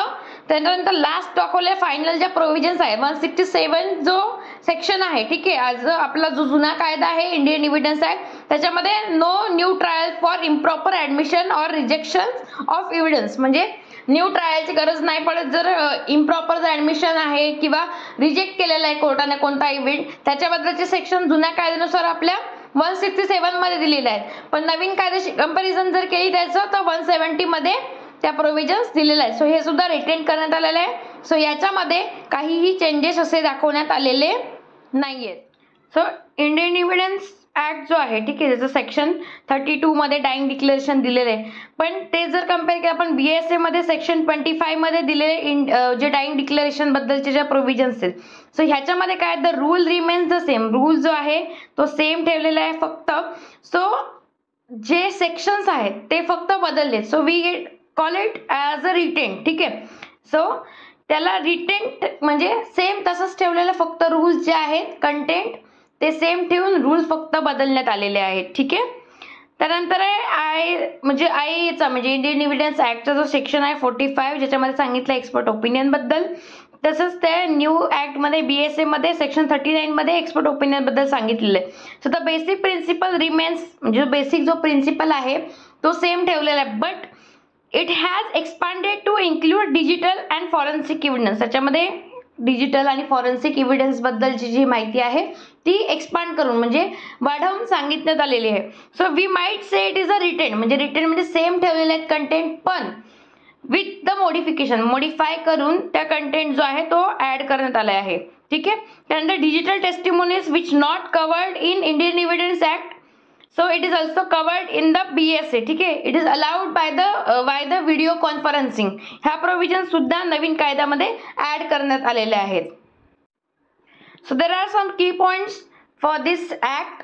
त्यानंतर लास्ट दाखवले फायनल ज्या प्रोव्हिजन्स आहे 167 जो सेक्शन आहे, ठीक आहे. आज आपला जो जुना कायदा आहे इंडियन एव्हिडन्स ऍक्ट त्याच्यामध्ये no new trial for improper admission or rejection of evidence, म्हणजे न्यू ट्रायलची गरज नाही पडत जर इम्प्रॉपर जर ऍडमिशन आहे किंवा रिजेक्ट केलेला आहे कोर्टाने कोणता इव्हेंट, त्याच्याबद्दलचे सेक्शन जुन्या कायद्यानुसार आपल्या 167 मध्ये दिलेले आहेत. पण नवीन कायद्याशी कंपॅरिझन जर केली त्याचं तर 170 मध्ये त्या प्रोव्हिजन्स दिलेल्या आहेत. सो हे सुद्धा रिटेन करण्यात आलेलं आहे. सो याच्यामध्ये काहीही चेंजेस असे दाखवण्यात आलेले नाहीयेत. सो इंडियन एव्हिडन्स ऍक्ट जो आहे, ठीक आहे, त्याचं सेक्शन 32 मध्ये डाईंग डिक्लेरेशन दिलेलं आहे. पण ते जर कम्पेअर केलं आपण BSA मध्ये सेक्शन 25 मध्ये दिलेले जे डाईंग डिक्लेरेशन बद्दलचे ज्या प्रोव्हिजन्स आहेत, सो ह्याच्यामध्ये काय the rule remains the same, rule जो आहे तो सेम ठेवलेला आहे फक्त. सो जे सेक्शन्स आहेत ते फक्त बदलले. So we call it as a retain, ठीक आहे. सो त्याला रिटेन म्हणजे सेम तसंच ठेवलेलं, फक्त रूल्स जे आहेत कंटेंट ते सेम ठेवून रूल्स फक्त बदलण्यात आलेले आहेत, ठीक आहे. त्यानंतर आहे आयचा म्हणजे इंडियन एव्हिडन्स ऍक्टचा जो सेक्शन आहे 45 ज्याच्यामध्ये सांगितलं एक्सपर्ट ओपिनियन बद्दल. तसंच त्या न्यू ऍक्ट मध्ये BSA मध्ये सेक्शन 39 मध्ये एक्सपर्ट ओपिनियन बद्दल सांगितलेलं आहे. So the basic principle remains म्हणजे बेसिक जो प्रिन्सिपल आहे तो सेम ठेवलेला आहे, but it has expanded to include digital and forensic evidence. त्याच्यामध्ये डिजिटल आणि फॉरेन्सिक एव्हिडन्स बद्दलची जी माहिती आहे ती एक्सपांड करून म्हणजे वाढवून सांगितण्यात आलेली आहे. So we might say it is a retain म्हणजे सेम ठेवलेले आहेत कंटेंट, पण विथ द मॉडिफिकेशन, मॉडिफाय करून त्या कंटेंट जो आहे तो ऍड करण्यात आला आहे. ठीक आहे. त्यानंतर digital testimonies which not covered in Indian Evidence act, so it is also covered in the BSA. ठीक आहे. It is allowed by the video conferencing. ह्या प्रोव्हिजन सुद्धा नवीन कायद्यामध्ये ऍड करण्यात आलेले आहेत. सो देर आर सम की points for this act.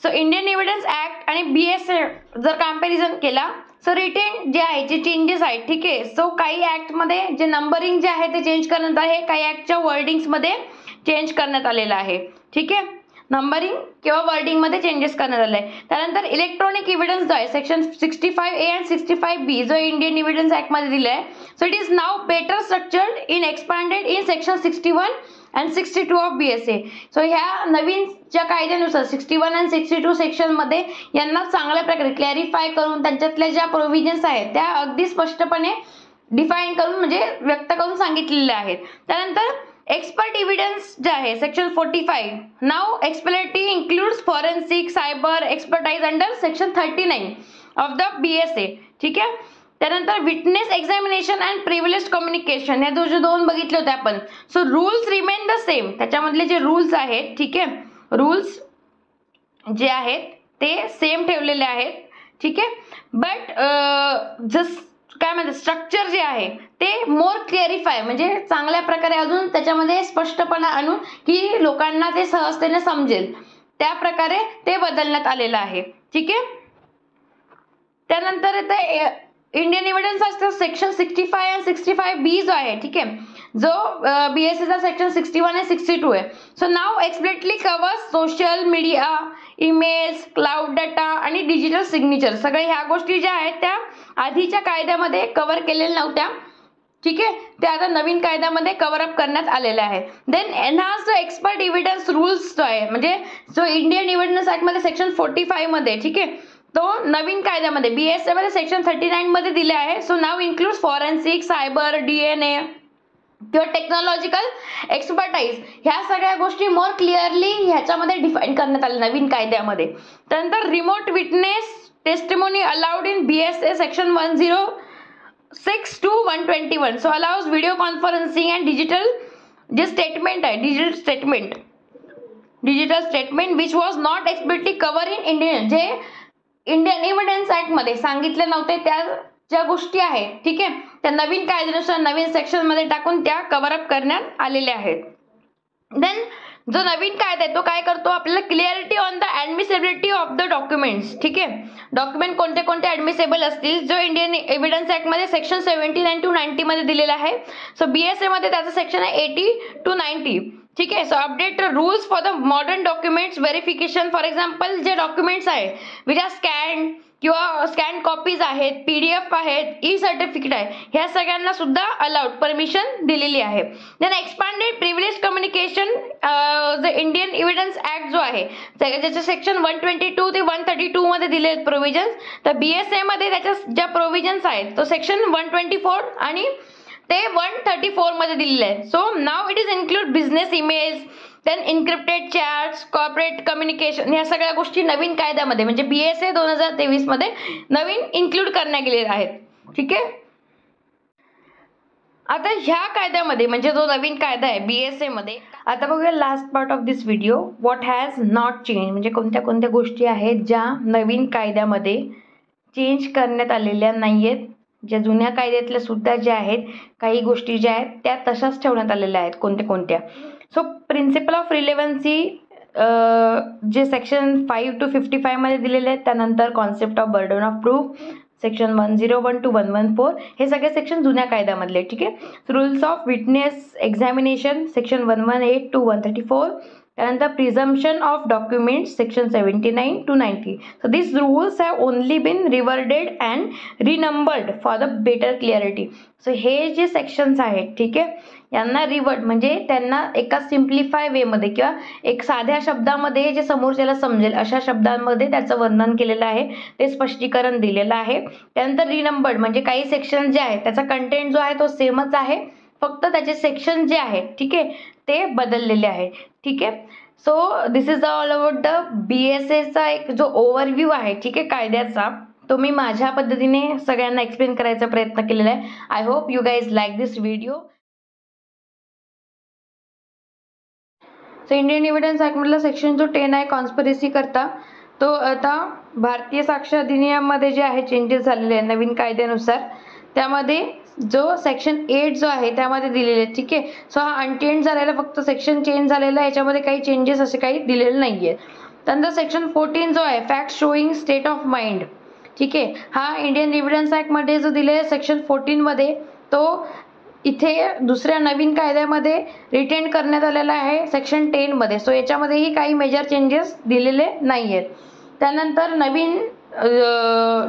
So Indian Evidence act आणि BSA जर कॅम्पॅरिझन केला, सो रिटेन जे आहे जे चेंजेस आहेत. ठीक आहे. सो काही ऍक्टमध्ये जे नंबरिंग जे आहे ते चेंज करण्यात आहे, काही ऍक्टच्या वर्डिंग्समध्ये चेंज करण्यात आलेलं आहे. ठीक आहे. नंबरिंग किंवा वर्डिंगमध्ये चेंजेस करण्यात आले आहे. त्यानंतर इलेक्ट्रॉनिक एव्हिडन्स जो आहे सेक्शन 65A अँड 65B जो इंडियन एव्हिडन्स ऍक्टमध्ये दिला आहे, so it is now better structured in expanded in section 61 and 62 of BSA. So ह्या नवीन ज्या कायद्यानुसार 61 अँड 62 सेक्शनमध्ये यांना चांगल्या प्रकारे क्लॅरिफाय करून त्यांच्यातल्या ज्या प्रोव्हिजन्स आहेत त्या अगदी स्पष्टपणे डिफाईन करून म्हणजे व्यक्त करून सांगितलेल्या आहेत. त्यानंतर एक्सपर्ट एव्हिडन्स जे आहे section 45, now expertise includes forensic cyber expertise under section 39 of the BSA. ठीक आहे. त्यानंतर witness examination and privilege communication, हे जो दोन बघितले होते आपण. So rules remain the same. त्याच्यामधले जे रूल्स आहेत, ठीक आहे, रूल्स जे आहेत ते सेम ठेवलेले आहेत. ठीक आहे. बट जस्ट काय म्हणतात स्ट्रक्चर जे आहे ते मोर क्लिअरिफाय म्हणजे चांगल्या प्रकारे अजून त्याच्यामध्ये स्पष्टपणा आणून की लोकांना ते सहजतेने समजेल त्या प्रकारे ते बदलण्यात आलेलं आहे. ठीक आहे. त्यानंतर येते इंडियन एव्हिडन्स असतं सेक्शन 65 अँड 65B जो आहे. ठीक आहे. जो BSAचा सेक्शन 61 आणि 62 आहे. So now explicitly covers social media, emails, cloud data आणि डिजिटल सिग्नेचर. सगळे ह्या गोष्टी ज्या आहेत त्या आधीच्या कायद्यामध्ये कव्हर केलेल्या नव्हत्या. ठीक आहे. ते आता नवीन कायद्यामध्ये कव्हर अप करण्यात आलेल्या आहेत. देन एनहान्स्ड एक्सपर्ट एव्हिडन्स रूल्स जो आहे म्हणजे जो इंडियन एव्हिडन्स ऍक्टमध्ये सेक्शन 45 मध्ये, ठीक आहे, तो नवीन कायद्यामध्ये BSA मध्ये सेक्शन 39 मध्ये दिले आहे. सो नाव इन्क्लूड्स फॉरेन्सिक, सायबर, DNA किंवा टेक्नॉलॉजिकल एक्सपर्टाइज. ह्या सगळ्या गोष्टी मोर क्लिअरली ह्याच्यामध्ये डिफाईन करण्यात आले नवीन कायद्यामध्ये. त्यानंतर remote witness testimony allowed in BSA section 106 to 121. So allows video conferencing and digital जे स्टेटमेंट आहे digital statement which was not explicitly cover in Indian, जे इंडियन एव्हिडन्स ऍक्ट मध्ये सांगितले नव्हते त्या ज्या गोष्टी आहेत, ठीक आहे, त्या नवीन कायद्यानुसार नवीन सेक्शन मध्ये टाकून त्या कव्हर अप करण्यात आलेल्या आहेत. देन जो नवीन कायदा आहे तो काय करतो आपल्याला clarity on the admissibility of the documents. ठीक आहे. डॉक्युमेंट कोणते कोणते ऍडमिसेबल असतील जो इंडियन एव्हिडन्स ऍक्ट मध्ये सेक्शन 79 to 90 मध्ये दिलेला आहे. सो BSA मध्ये त्याचं सेक्शन आहे 80 to 90. ठीक आहे. So update rules for the modern documents verification. For example जे डॉक्युमेंट्स आहेत विच आर स्कॅन किंवा स्कॅन कॉपीज आहेत, PDF आहेत, सर्टिफिकेट आहे, ह्या सगळ्यांना सुद्धा अलाउड परमिशन दिलेली आहे. Then expanded privilege communication the Indian Evidence Act जो आहे ज्याचे सेक्शन 122 ते 132 मध्ये दिले प्रोव्हिजन्स, तर BSA मध्ये त्याच्या ज्या प्रोव्हिजन्स आहेत तो सेक्शन 124 आणि ते 134 मध्ये दिलेले आहे. So now it is include business emails, then encrypted chats, corporate communication, ह्या सगळ्या गोष्टी नवीन कायद्यामध्ये म्हणजे BSA 2023 मध्ये नवीन इन्क्लूड करण्यात गेलेल्या आहेत. ठीक आहे. आता ह्या कायद्यामध्ये म्हणजे जो नवीन कायदा आहे BSA मध्ये, आता बघूया last part of this video, what has not change, म्हणजे कोणत्या कोणत्या गोष्टी आहेत ज्या नवीन कायद्यामध्ये चेंज करण्यात आलेल्या नाहीयेत. ज्या जुन्या कायद्यातल्या सुद्धा ज्या आहेत काही गोष्टी ज्या आहेत त्या तशाच ठेवण्यात आलेल्या आहेत. कोणत्या कोणत्या. सो प्रिन्सिपल ऑफ रिलेव्हन्सी जे सेक्शन 5 to 55 मध्ये दिलेले आहेत. त्यानंतर concept of burden of proof section 101 to 114 हे सगळे सेक्शन जुन्या कायद्यामधले. ठीक आहे. Rules of witness examination section 118 to 134. त्यानंतर presumption of documents section 79 to 90. So this rules have only been reworded and renumbered for the better clarity. So हे जे sections आहेत, ठीक आहे, यांना रिवर्ड म्हणजे त्यांना एका सिम्प्लिफाय वेमध्ये किंवा एक साध्या शब्दामध्ये जे समोरच्याला समजेल अशा शब्दांमध्ये त्याचं वर्णन केलेलं आहे, ते स्पष्टीकरण दिलेलं आहे. त्यानंतर रिनंबर्ड म्हणजे काही सेक्शन जे आहेत त्याचा कंटेंट जो आहे तो सेमच आहे, फक्त त्याचे सेक्शन जे आहेत, ठीक आहे, ते बदललेले आहेत. ठीक आहे. So this is all about the BSAचा एक जो ओव्हरव्ह्यू आहे, ठीक आहे, कायद्याचा, तो मी माझ्या पद्धतीने सगळ्यांना एक्सप्लेन करायचा प्रयत्न केलेला आहे. I hope you guys like this video. So Indian Evidence ॲक्टमधला सेक्शन जो 10 आहे कॉन्स्पिरसी करता, तो आता भारतीय साक्ष अधिनियममध्ये जे आहे चेंजेस झालेले आहे नवीन कायद्यानुसार, त्यामध्ये जो सेक्शन 8 जो आहे त्यामध्ये दिलेले आहे. ठीक आहे. सो हा अनचेंज झालेला, फक्त सेक्शन चेंज झालेला आहे, याच्यामध्ये काही चेंजेस असे काही दिलेले नाही आहेत. त्यानंतर सेक्शन 14 जो आहे fact showing state of mind. ठीक आहे. हा इंडियन एव्हिडन्स ॲक्टमध्ये जो दिले आहे सेक्शन 14 मध्ये, तो इथे दुसऱ्या नवीन कायद्यामध्ये रिटेन करण्यात आलेला आहे सेक्शन 10 मध्ये. सो याच्यामध्येही काही मेजर चेंजेस दिलेले नाही आहेत. त्यानंतर नवीन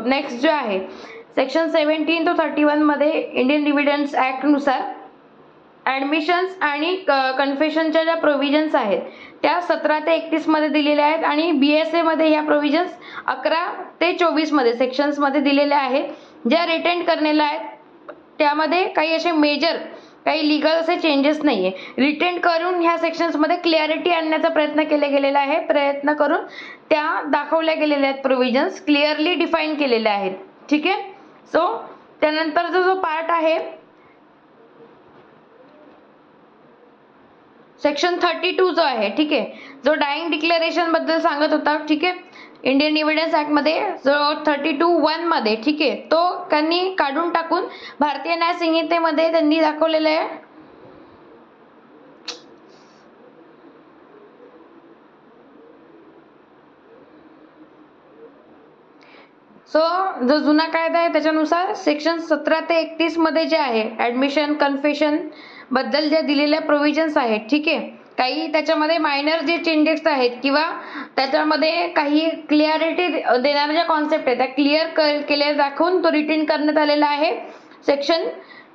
नेक्स्ट जो आहे सेक्शन 17 to 31 मध्ये इंडियन एव्हिडन्स ॲक्टनुसार ॲडमिशन्स आणि कन्फेशनच्या ज्या प्रोव्हिजन्स आहेत त्या 17 ते 31 मध्ये दिलेल्या आहेत आणि BSA मध्ये या प्रोव्हिजन्स 11 ते 24 मध्ये सेक्शन्समध्ये दिलेल्या आहेत, ज्या रिटेन करण्याला आहेत. त्यामध्ये काही असे मेजर काही लिगल असे चेंजेस नाही आहे. रिटेन करून ह्या सेक्शन्समध्ये क्लिअरिटी आणण्याचा प्रयत्न केला गेलेला आहे. प्रयत्न करून त्या दाखवल्या गेलेल्या आहेत, प्रोव्हिजन्स क्लिअरली डिफाईन केलेल्या आहेत. ठीक आहे. सो त्यानंतर जो पार्ट आहे सेक्शन 32 जो आहे, ठीक आहे, जो डाईंग डिक्लेरेशन बद्दल सांगत होता. ठीक आहे. इंडियन एव्हिडन्स ॲक्टमध्ये जो 32(1) मध्ये, ठीक आहे, तो त्यांनी काढून टाकून भारतीय न्याय संहितेमध्ये त्यांनी दाखवलेलं आहे. सो जो जुना कायदा आहे त्याच्यानुसार सेक्शन 17 ते 31 मध्ये जे आहे ॲडमिशन कन्फेशन बद्दल ज्या दिलेल्या प्रोव्हिजन्स आहेत, ठीक आहे, काही त्याच्यामध्ये मायनर जे चेंजेस आहेत किंवा त्याच्यामध्ये काही क्लिअरिटी देणाऱ्या ज्या कॉन्सेप्ट आहेत त्या क्लिअर केल्या दाखवून तो रिटेन करण्यात आलेला आहे. सेक्शन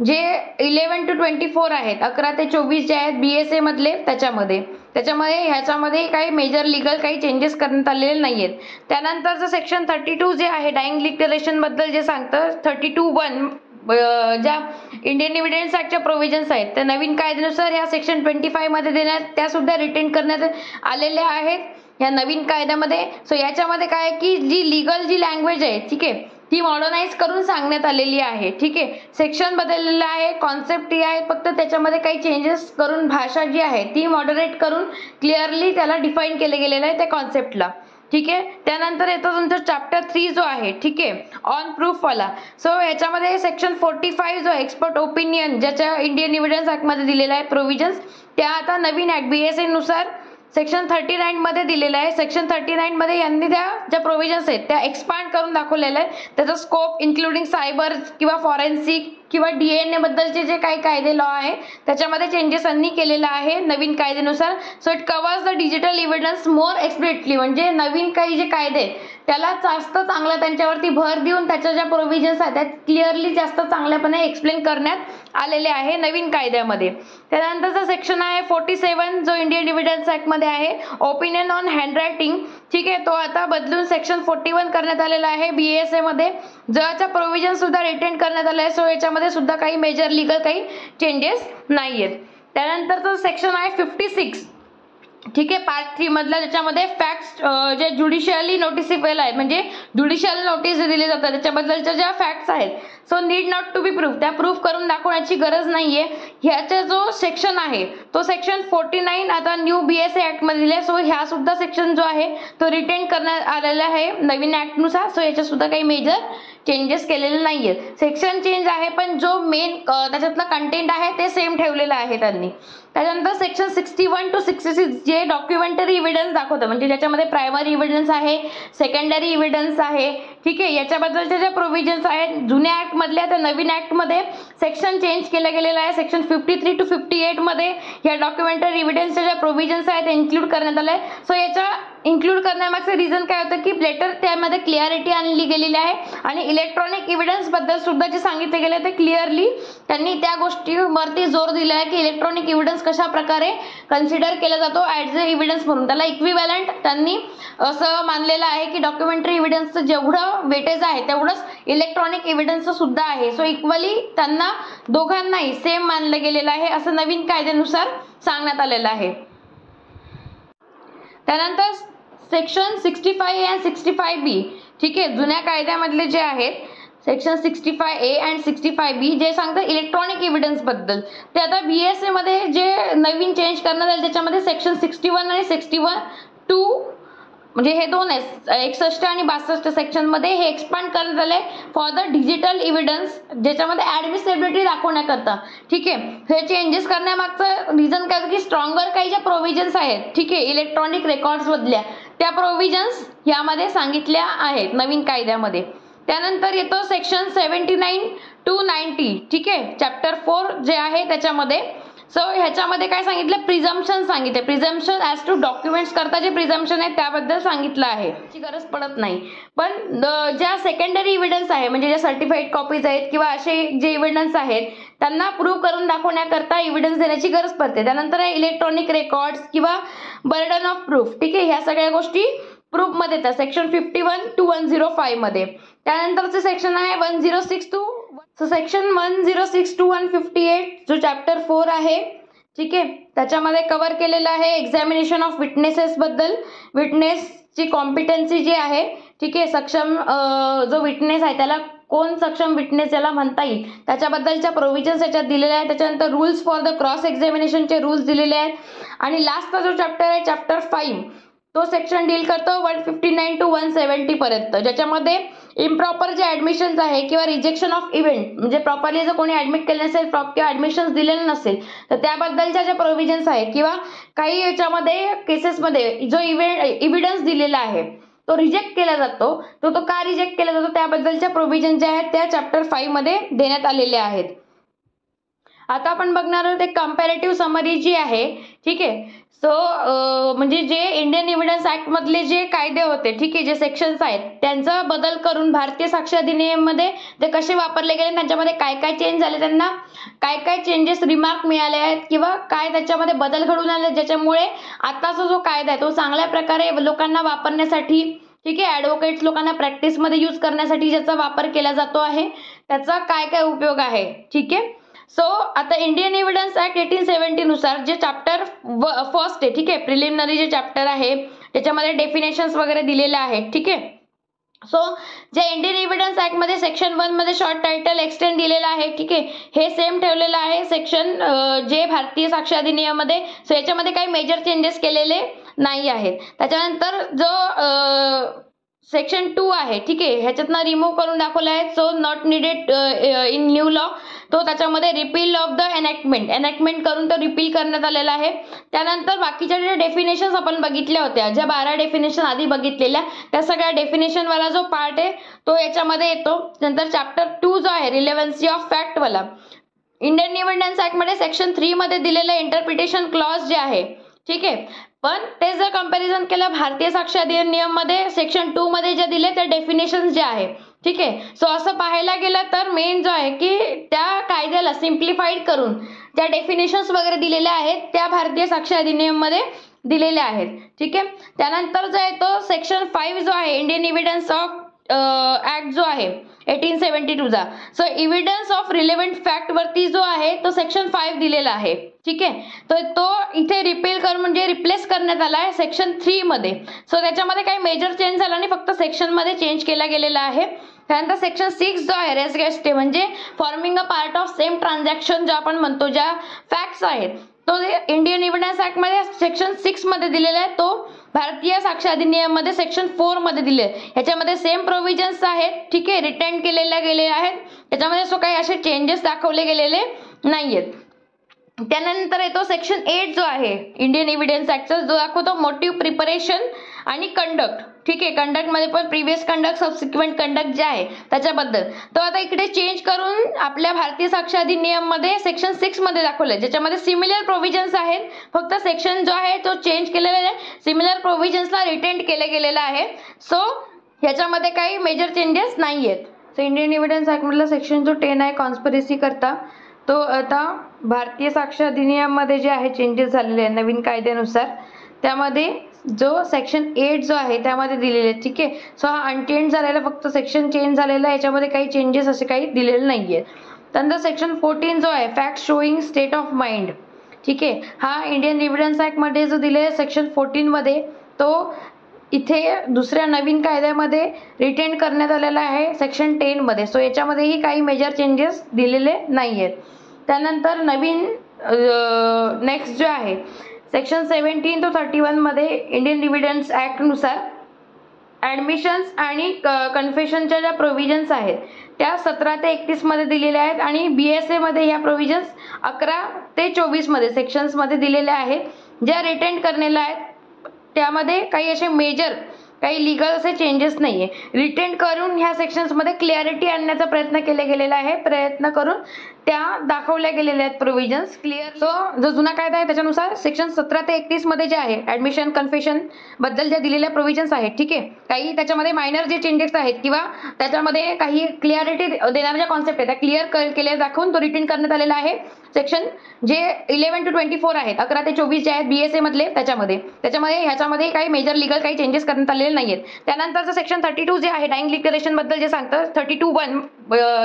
जे 11 to 24 आहेत, 11 ते 24 जे आहेत BSA मधले, त्याच्यामध्ये ह्याच्यामध्ये काही मेजर लिगल काही चेंजेस करण्यात आलेले नाही आहेत. त्यानंतरचं सेक्शन 32 जे आहे डाईंग डिक्लेरेशन बद्दल जे सांगतं, 32(1) ज्या इंडियन एव्हिडन्स ॲक्टच्या प्रोव्हिजन्स आहेत त्या नवीन कायद्यानुसार ह्या सेक्शन 25 मध्ये देण्यात त्या सुद्धा रिटेन करण्यात आलेल्या आहेत या नवीन कायद्यामध्ये. सो याच्यामध्ये काय की जी लिगल जी लँग्वेज आहे, ठीक आहे, ती मॉडर्नाइज करून सांगण्यात आलेली आहे. ठीक आहे. सेक्शन बदललेलं आहे, कॉन्सेप्ट ही आहे, फक्त त्याच्यामध्ये काही चेंजेस करून भाषा जी आहे ती मॉडरेट करून क्लिअरली त्याला डिफाईन केलं गेलेलं आहे त्या कॉन्सेप्टला. ठीक आहे. त्यानंतर येतो तुमचा चॅप्टर 3 जो आहे, ठीक आहे, ऑन प्रूफ वाला. सो याच्यामध्ये सेक्शन 45 जो एक्सपर्ट ओपिनियन ज्याच्या इंडियन एव्हिडन्स ॲक्टमध्ये दिलेला आहे प्रोव्हिजन्स, त्या आता नवीन ॲक्ट BSA नुसार सेक्शन 39 मध्ये दिलेलं आहे. सेक्शन 39 मध्ये यांनी त्या ज्या प्रोव्हिजन्स आहेत त्या एक्सपांड करून दाखवलेल्या आहे. त्याचा स्कोप इन्क्लुडिंग सायबर किंवा फॉरेन्सिक किंवा DNA बद्दलचे जे काही कायदे लॉ आहे त्याच्यामध्ये चेंजेस यांनी केलेला आहे नवीन कायद्यानुसार. So it covers the digital evidence more explicitly, म्हणजे नवीन काही जे कायदे त्याला जास्त चांगला त्यांच्यावरती भर देऊन त्याच्या ज्या प्रोव्हिजन्स आहेत त्या क्लिअरली जास्त चांगल्यापणे एक्सप्लेन करण्यात आलेले आहे नवीन कायद्यामध्ये. त्यानंतरचा सेक्शन आहे 47 जो इंडियन एव्हिडन्स ॲक्टमध्ये आहे ओपिनियन ऑन हँडरायटिंग. ठीक आहे. तो आता बदलून सेक्शन 41 करण्यात आलेला आहे BSA मध्ये, ज्याच्या प्रोव्हिजन सुद्धा रिटेन करण्यात आले आहे. सो याच्यामध्ये सुद्धा काही मेजर लिगल काही चेंजेस नाही आहेत. त्यानंतरचं सेक्शन आहे 56, ठीक आहे, पार्ट 3 मधला, ज्याच्यामध्ये फॅक्ट्स जे ज्युडिशियली नोटिसेबल आहेत, म्हणजे ज्युडिशियल नोटीस दिली जातात त्याच्याबद्दलच्या ज्या फॅक्ट्स आहेत, so need not to be proof, त्या प्रूफ करून दाखवण्याची गरज नाहीये. ह्याचा जो सेक्शन आहे तो सेक्शन 49 आता न्यू BSA ॲक्टमध्ये दिले. सो ह्या सुद्धा सेक्शन जो आहे तो रिटेन करण्यात आलेला आहे नवीन ॲक्टनुसार. सो याच्यात सुद्धा काही मेजर चेंजेस केलेले नाहीयेत. सेक्शन चेंज आहे पण जो मेन त्याच्यातलं कंटेंट आहे ते सेम ठेवलेलं आहे त्यांनी. त्यानंतर सेक्शन 61 to 66 जे डॉक्युमेंटरी एव्हिडन्स दाखवतं, म्हणजे ज्याच्यामध्ये प्रायमरी एव्हिडन्स आहे, सेकंडरी एव्हिडन्स आहे, ठीक आहे, याच्याबद्दलच्या ज्या प्रोव्हिजन्स आहेत जुन्या ॲक्ट मधल्या त्या नवीन ॲक्ट मध्ये सेक्शन चेंज केलं गेलेलं आहे. सेक्शन 53 to 58 मध्ये या डॉक्युमेंटरी एव्हिडन्सच्या ज्या प्रोव्हिजन्स आहेत ते इन्क्लूड करण्यात आले. सो याच्या इन्क्लूड करण्यामागचं रिझन काय होतं की बेटर त्यामध्ये क्लिअरिटी आणली गेलेली आहे आणि इलेक्ट्रॉनिक एव्हिडन्स बद्दल सुद्धा जे सांगितले गेले ते क्लिअरली त्यांनी त्या गोष्टीवरती जोर दिला आहे की इलेक्ट्रॉनिक एव्हिडन्स कशा प्रकारे कन्सिडर केला जातो ॲज अ एव्हिडन्स म्हणून. त्याला इक्विव्हॅलंट त्यांनी असं मानलेलं आहे की डॉक्युमेंटरी एव्हिडन्सचं जेवढं वेटेज आहे तेवढंच इलेक्ट्रॉनिक एव्हिडन्सचं सुद्धा आहे. सो इक्वली त्यांना दोघांनाही सेम मानलं गेलेलं आहे असं नवीन कायद्यानुसार सांगण्यात आलेलं आहे. त्यानंतर सेक्शन 65A आणि 65B, ठीक आहे, जुन्या कायद्यामधले जे आहेत सेक्शन 65A अँड 65B जे सांगतात इलेक्ट्रॉनिक एव्हिडन्स बद्दल, ते आता BSA मध्ये जे नवीन चेंज करण्यात आले त्याच्यामध्ये सेक्शन 61 आणि 61(2) म्हणजे हे दोन आहेत, 61 आणि 62 सेक्शन मध्ये हे एक्सपांड करण्यात आले फॉर द डिजिटल एव्हिडन्स, ज्याच्यामध्ये ऍडमिसिबिलिटी दाखवण्याकरता, ठीक आहे. हे चेंजेस करण्यामागचं रिझन काय की स्ट्रॉंगर काही ज्या प्रोव्हिजन्स आहेत, ठीक आहे, इलेक्ट्रॉनिक रेकॉर्ड्स मधल्या त्या प्रोव्हिजन्स यामध्ये सांगितल्या आहेत नवीन कायद्यामध्ये. त्यानंतर येतो सेक्शन 79 to 90, ठीक आहे, चॅप्टर 4 जे आहे त्याच्यामध्ये. सो ह्याच्यामध्ये काय सांगितलं, प्रिझम्पशन सांगितले, प्रिझम्पशन ॲज टू डॉक्युमेंट्स करता जे प्रिझम्पशन आहे त्याबद्दल सांगितलं आहे, याची गरज पडत नाही. पण ज्या सेकंडरी इव्हिडन्स आहे म्हणजे ज्या सर्टिफाईड कॉपीज आहेत किंवा असे जे इव्हिडन्स आहेत त्यांना प्रूव्ह करून दाखवण्याकरता इव्हिडन्स देण्याची गरज पडते. त्यानंतर इलेक्ट्रॉनिक रेकॉर्ड्स किंवा बर्डन ऑफ प्रूफ, ठीक आहे, ह्या सगळ्या गोष्टी प्रूफ मध्ये येतात सेक्शन 51 to 105 मध्ये. त्यानंतरचे सेक्शन आहे 106 to सेक्शन 106 to 158 जो चॅप्टर 4 आहे, ठीक आहे, त्याच्यामध्ये कव्हर केलेलं आहे एक्झामिनेशन ऑफ विटनेसेस बद्दल, विटनेसची कॉम्पिटन्सी जी आहे, ठीक आहे, सक्षम जो विटनेस आहे त्याला कोण सक्षम विटनेस ज्याला म्हणता येईल त्याच्याबद्दलच्या प्रोव्हिजन्स याच्यात दिलेल्या आहेत. त्याच्यानंतर रूल्स फॉर द क्रॉस एक्झामिनेशनचे रूल्स दिलेले आहेत. आणि लास्टचा जो चॅप्टर आहे चॅप्टर 5 तो सेक्शन डील करतो 159 to 170 पर्यंत, ज्याच्यामध्ये इम्प्रॉपर जे ऍडमिशन्स आहे किंवा रिजेक्शन ऑफ इव्हेंट म्हणजे प्रॉपरली जर कोणी ऍडमिट केले नसेल किंवा ऍडमिशन्स दिलेले नसेल तर त्याबद्दलच्या ज्या प्रोव्हिजन्स आहेत किंवा काही याच्यामध्ये केसेसमध्ये जो इव्हिडन्स दिलेला आहे तो रिजेक्ट केला जातो, तो का रिजेक्ट केला जातो त्याबद्दलच्या प्रोव्हिजन ज्या आहेत त्या चॅप्टर 5 मध्ये देण्यात आलेल्या आहेत. आता आपण बघणार आहोत एक कंपॅरेटिव्ह समरी जी आहे, ठीक आहे. सो म्हणजे जे इंडियन एव्हिडन्स ऍक्ट मधले जे कायदे होते, ठीक आहे, जे सेक्शन्स आहेत त्यांचा बदल करून भारतीय साक्ष अधिनियममध्ये ते कसे वापरले गेले, त्यांच्यामध्ये काय काय चेंज झाले, त्यांना काय काय चेंजेस रिमार्क मिळाले आहेत किंवा काय त्याच्यामध्ये बदल घडून आले ज्याच्यामुळे आताचा जो कायदा आहे तो चांगल्या प्रकारे लोकांना वापरण्यासाठी, ठीक आहे, ऍडव्होकेट्स लोकांना प्रॅक्टिसमध्ये यूज करण्यासाठी ज्याचा वापर केला जातो आहे त्याचा काय काय उपयोग आहे, ठीक आहे. सो आता इंडियन एव्हिडन्स ऍक्ट 1870 नुसार जे चॅप्टर फर्स्ट आहे, ठीक आहे, प्रिलिमिनरी जे चॅप्टर आहे त्याच्यामध्ये डेफिनेशन्स वगैरे दिलेले आहेत, ठीक आहे. सो जे इंडियन एव्हिडन्स ऍक्ट मध्ये सेक्शन 1 मध्ये शॉर्ट टायटल एक्सटेंड दिलेलं आहे, ठीक आहे, हे सेम ठेवलेलं आहे सेक्शन जे भारतीय साक्ष अधिनियममध्ये. सो याच्यामध्ये काही मेजर चेंजेस केलेले नाही आहेत. त्याच्यानंतर जो सेक्शन 2 आहे, ठीक आहे, ह्याच्यातनं रिमूव्ह करून दाखवलं आहे. So not needed in new law, तो त्याच्यामध्ये रिपील ऑफ द एनॅक्टमेंट करून तो रिपील करण्यात आलेला आहे. त्यानंतर बाकीच्या ज्या डेफिनेशन्स आपण बघितल्या होत्या, ज्या 12 डेफिनेशन आधी बघितलेल्या त्या सगळ्या डेफिनेशन वाला जो पार्ट आहे तो याच्यामध्ये येतो. नंतर चॅप्टर 2 जो आहे रिलेव्हन्सी ऑफ फॅक्ट वाला, इंडियन एव्हिडन्स ऍक्ट मध्ये सेक्शन 3 मध्ये दिलेलं इंटरप्रिटेशन क्लॉज जे आहे, ठीक आहे, पण ते जर कंपॅरिझन केलं भारतीय साक्ष अधिनियम मध्ये सेक्शन 2 मध्ये जे दिले त्या डेफिनेशन जे आहे, ठीक आहे. सो असं पाहायला गेलं तर मेन जो आहे की त्या कायद्याला सिम्प्लिफाईड करून त्या डेफिनेशन्स वगैरे दिलेल्या आहेत त्या भारतीय साक्ष अधिनियम मध्ये दिलेल्या आहेत, ठीक आहे. त्यानंतर जो आहे तो सेक्शन 5 जो आहे इंडियन एव्हिडन्स ऑफ ऍक्ट जो आहे 1872 चा, so evidence of relevant fact वरती जो आहे तो सेक्शन 5 दिलेला आहे, ठीक आहे. तर तो इथे रिपील करून म्हणजे रिप्लेस करण्यात आला आहे सेक्शन 3 मध्ये. सो त्याच्यामध्ये काही मेजर चेंज झाला नाही, फक्त सेक्शन मध्ये चेंज केला गेलेला आहे. त्यानंतर सेक्शन 6 जो आहे रेस गेस्टे म्हणजे forming a part of same transaction जो आपण म्हणतो, ज्या फॅक्ट्स आहेत तो इंडियन एव्हिडन्स ऍक्ट मध्ये सेक्शन 6 मध्ये दिलेला आहे, तो भारतीय साक्ष अधिनियम मध्ये सेक्शन 4 मध्ये दिले. ह्याच्यामध्ये सेम प्रोव्हिजन्स आहेत, ठीक आहे, रिटेन केलेल्या गेलेल्या आहेत, त्याच्यामध्ये सो काही असे चेंजेस दाखवले गेलेले नाहीयेत. त्यानंतर येतो सेक्शन 8 जो आहे इंडियन एव्हिडन्स ऍक्टचा, जो दाखवतो मोटिव्ह प्रिपरेशन आणि कंडक्ट, ठीक आहे, कंडक्ट मध्ये पण प्रिव्हियस कंडक्ट सबसिक्वेंट कंडक्ट जे आहे त्याच्याबद्दल. तो आता इकडे चेंज करून आपल्या भारतीय साक्ष अधिनियम मध्ये सेक्शन 6 मध्ये दाखवलंय, ज्याच्यामध्ये सिमिलर प्रोव्हिजन्स आहेत, फक्त सेक्शन जो आहे तो चेंज केलेला आहे, सिमिलर प्रोव्हिजन्सला रिटेन केलं गेलेलं आहे. सो ह्याच्यामध्ये काही मेजर चेंजेस नाही आहेत. सो इंडियन एव्हिडन्स ऍक्ट मधला सेक्शन जो 10 आहे कॉन्स्पिरसी करता, तो आता भारतीय साक्ष अधिनियम मध्ये जे आहे चेंजेस झालेले आहे नवीन कायद्यानुसार, त्यामध्ये जो सेक्शन 8 जो आहे त्यामध्ये दिलेले आहे, ठीक आहे. सो हा अनचेंज झालेला, फक्त सेक्शन चेंज झालेला आहे, याच्यामध्ये काही चेंजेस असे काही दिलेले नाहीये. त्यानंतर सेक्शन 14 जो आहे fact showing state of mind, ठीक आहे, हा इंडियन एव्हिडन्स ऍक्ट मध्ये जो दिलेला सेक्शन 14 मध्ये तो इथे दुसऱ्या नवीन कायद्यामध्ये रिटेन करण्यात आलेला आहे सेक्शन 10 मध्ये. सो याच्यामध्येही काही मेजर चेंजेस दिलेले नाही आहेत. त्यानंतर नवीन नेक्स्ट जे आहे सेक्शन 17 to 31 मध्ये इंडियन डिव्हिडंड्स ऍक्ट नुसार ॲडमिशन्स आणि कन्फेशनच्या ज्या प्रोव्हिजन्स आहेत त्या 17 ते 31 मध्ये दिलेल्या आहेत आणि BSA मध्ये या प्रोव्हिजन्स 11 ते 24 मध्ये सेक्शन्समध्ये दिलेल्या आहेत. ज्या रिटेन करण्याला आहेत त्यामध्ये काही असे मेजर काही लीगल असे चेंजेस नाही आहे. रिटेन करून ह्या सेक्शन्समध्ये क्लिअरिटी आणण्याचा प्रयत्न केला गेलेला आहे. प्रयत्न करून त्या दाखवल्या गेलेल्या आहेत प्रोव्हिजन्स क्लिअर. सो जो जुना कायदा आहे त्याच्यानुसार सेक्शन 17 ते 31 मध्ये जे आहे ॲडमिशन कन्फेशन बद्दल ज्या दिलेल्या प्रोव्हिजन्स आहेत, ठीक आहे, काही त्याच्यामध्ये मायनर जे चेंजेस आहेत किंवा त्याच्यामध्ये काही क्लिअरिटी देणाऱ्या ज्या कॉन्सेप्ट आहेत त्या क्लिअर केल्या दाखवून तो रिटेन करण्यात आलेला आहे. सेक्शन जे 11 to 24 आहेत 11 ते 24 जे आहेत BSA मधले त्याच्यामध्ये ह्याच्यामध्ये काही मेजर लीगल काही चेंजेस करण्यात आलेले नाही आहेत. त्यानंतरचं सेक्शन 32 जे आहे डाईंग लिक्विडेशन बद्दल जे सांगतं 32(1)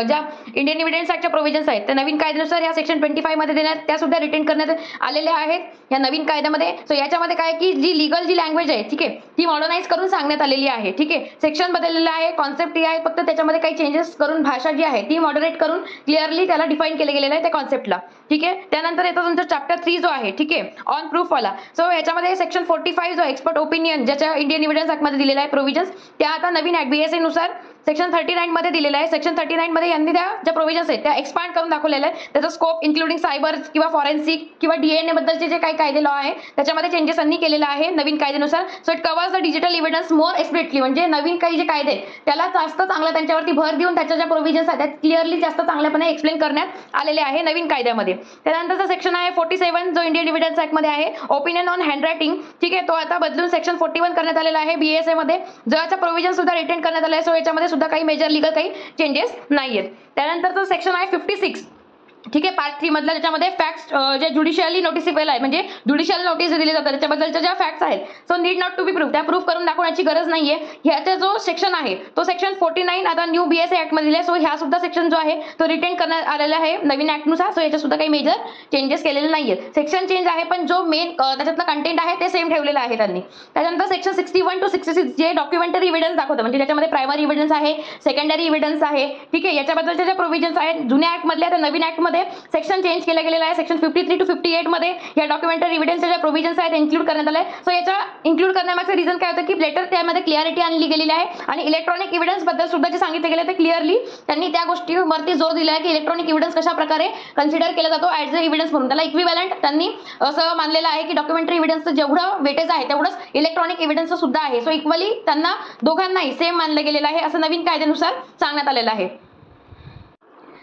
ज्या इंडियन डिव्हिडंड्स ऍक्टच्या प्रोव्हिजन्स आहेत त्या नवीन कायद्यानुसार या सेक्शन 25 मध्ये देण्यात त्या सुद्धा रिटेन करण्यात आलेल्या आहेत या नवीन कायद्यामध्ये. सो याच्यामध्ये काय की जी लीगल जी लँग्वेज आहे, ठीक आहे, ती मॉडर्नाइज करून सांगण्यात आलेली आहे. ठीक आहे, सेक्शन बदललेलं आहे, कॉन्सेप्ट आहे, फक्त त्याच्यामध्ये काही चेंजेस करून भाषा जी आहे ती मॉडरेट करून क्लिअरली त्याला डिफाईन केलं गेलेलं आहे त्या कॉन्सेप्टला. ठीक आहे, त्यानंतर येतो तुमचा चॅप्टर 3 जो आहे, ठीक आहे, ऑन प्रूफ वाला. सो याच्यामध्ये सेक्शन 45 जो एक्सपर्ट ओपिनियन ज्याच्या इंडियन डिव्हिडंड्स ऍक्ट मध्ये दिलेला आहे प्रोव्हिजन्स त्या आता नवीन BSA नुसार सेक्शन 39 मध्ये दिलेला आहे. सेक्शन 39 मध्ये यांनी त्या ज्या प्रोव्हिजन्स आहेत त्या एक्सपांड करून दाखवलेल्या आहेत. त्याचा स्कोप इन्क्लुडिंग सायबर किंवा फॉरेन्सिक किंवा DNA बद्दलचे जे काही कायदे लॉ आहे त्याच्यामध्ये चेंजेस यांनी केलेला आहे नवीन कायद्यानुसार. So it covers the digital evidence more explicitly, म्हणजे नवीन काही जे कायदे त्याला जास्त चांगला त्यांच्यावरती भर देऊन त्याच्या ज्या प्रोव्हिजन्स आहेत त्या क्लिअरली जास्त चांगल्यापणे एक्सप्लेन करण्यात आलेले आहे नवीन कायद्यामध्ये. त्यानंतरचा सेक्शन आहे 47 जो इंडियन डिव्हिडंड्स ऍक्ट मध्ये आहे ओपिनियन ऑन हँडरायटिंग. ठीक आहे, तो आता बदलून सेक्शन 41 करण्यात आलेला आहे BSA मध्ये, ज्याचा प्रोव्हिजन सुद्धा रिटेन करण्यात आला आहे. सो याच्यामध्ये सुद्धा काही मेजर लीगल काही चेंजेस नाहीयेत. त्यानंतरचं सेक्शन आहे 56, ठीक आहे, पार्ट 3 मधला, ज्याच्यामध्ये फॅक्ट्स जे ज्युडिशियली नोटिसेबल आहे, म्हणजे ज्युडिशियल नोटीस दिली जातात त्याच्याबद्दलच्या ज्या फॅक्ट्स आहेत so need not to be proof, त्या प्रूफ करून दाखवण्याची गरज नाहीये. ह्याचा जो सेक्शन आहे तो सेक्शन 49 आता न्यू BSA ऍक्ट मध्ये दिले. सो ह्या सुद्धा सेक्शन जो आहे तो रिटेन करण्यात आलेला आहे नवीन ऍक्ट नुसार. सो याच्यात सुद्धा काही मेजर चेंजेस केलेले नाहीयेत. सेक्शन चेंज आहे पण जो मेन त्याच्यातलं कंटेंट आहे ते सेम ठेवलेलं आहे त्यांनी. त्यानंतर सेक्शन 61 to 66 जे डॉक्युमेंटरी एव्हिडन्स दाखवतं, म्हणजे त्याच्यामध्ये प्रायमरी एव्हिडन्स आहे, सेकंडरी एव्हिडन्स आहे. ठीक आहे, याच्याबद्दलच्या ज्या प्रोव्हिजन्स आहेत जुन्या ऍक्ट मधल्या त्या नवीन ऍक्ट मध्ये सेक्शन चेंज केला गेलेला आहे. सेक्शन 53 to 58 मध्ये या डॉक्युमेंटरी एव्हिडन्सच्या ज्या प्रोव्हिजन्स आहेत इन्क्लूड करण्यात आले. सो याच्या इन्क्लूड करण्यामागचं रिझन काय होतं की लेटर त्यामध्ये क्लिअरिटी आणली गेलेली आहे आणि इलेक्ट्रॉनिक एव्हिडन्स बद्दल सुद्धा जे सांगितलं गेलं ते क्लिअरली त्यांनी त्या गोष्टीवरती जोर दिला आहे की इलेक्ट्रॉनिक एव्हिडन्स कशा प्रकारे कन्सिडर केला जातो ऍज अ एव्हिडन्स म्हणून. त्याला इक्विव्हॅलंट त्यांनी असं मानलेलं आहे की डॉक्युमेंटरी एव्हिडन्सचं जेवढं वेटेज आहे तेवढंच इलेक्ट्रॉनिक एव्हिडन्सचं सुद्धा आहे. सो इक्वली त्यांना दोघांनाही सेम मानलं गेलेलं आहे असं नवीन कायद्यानुसार सांगण्यात आलेलं आहे.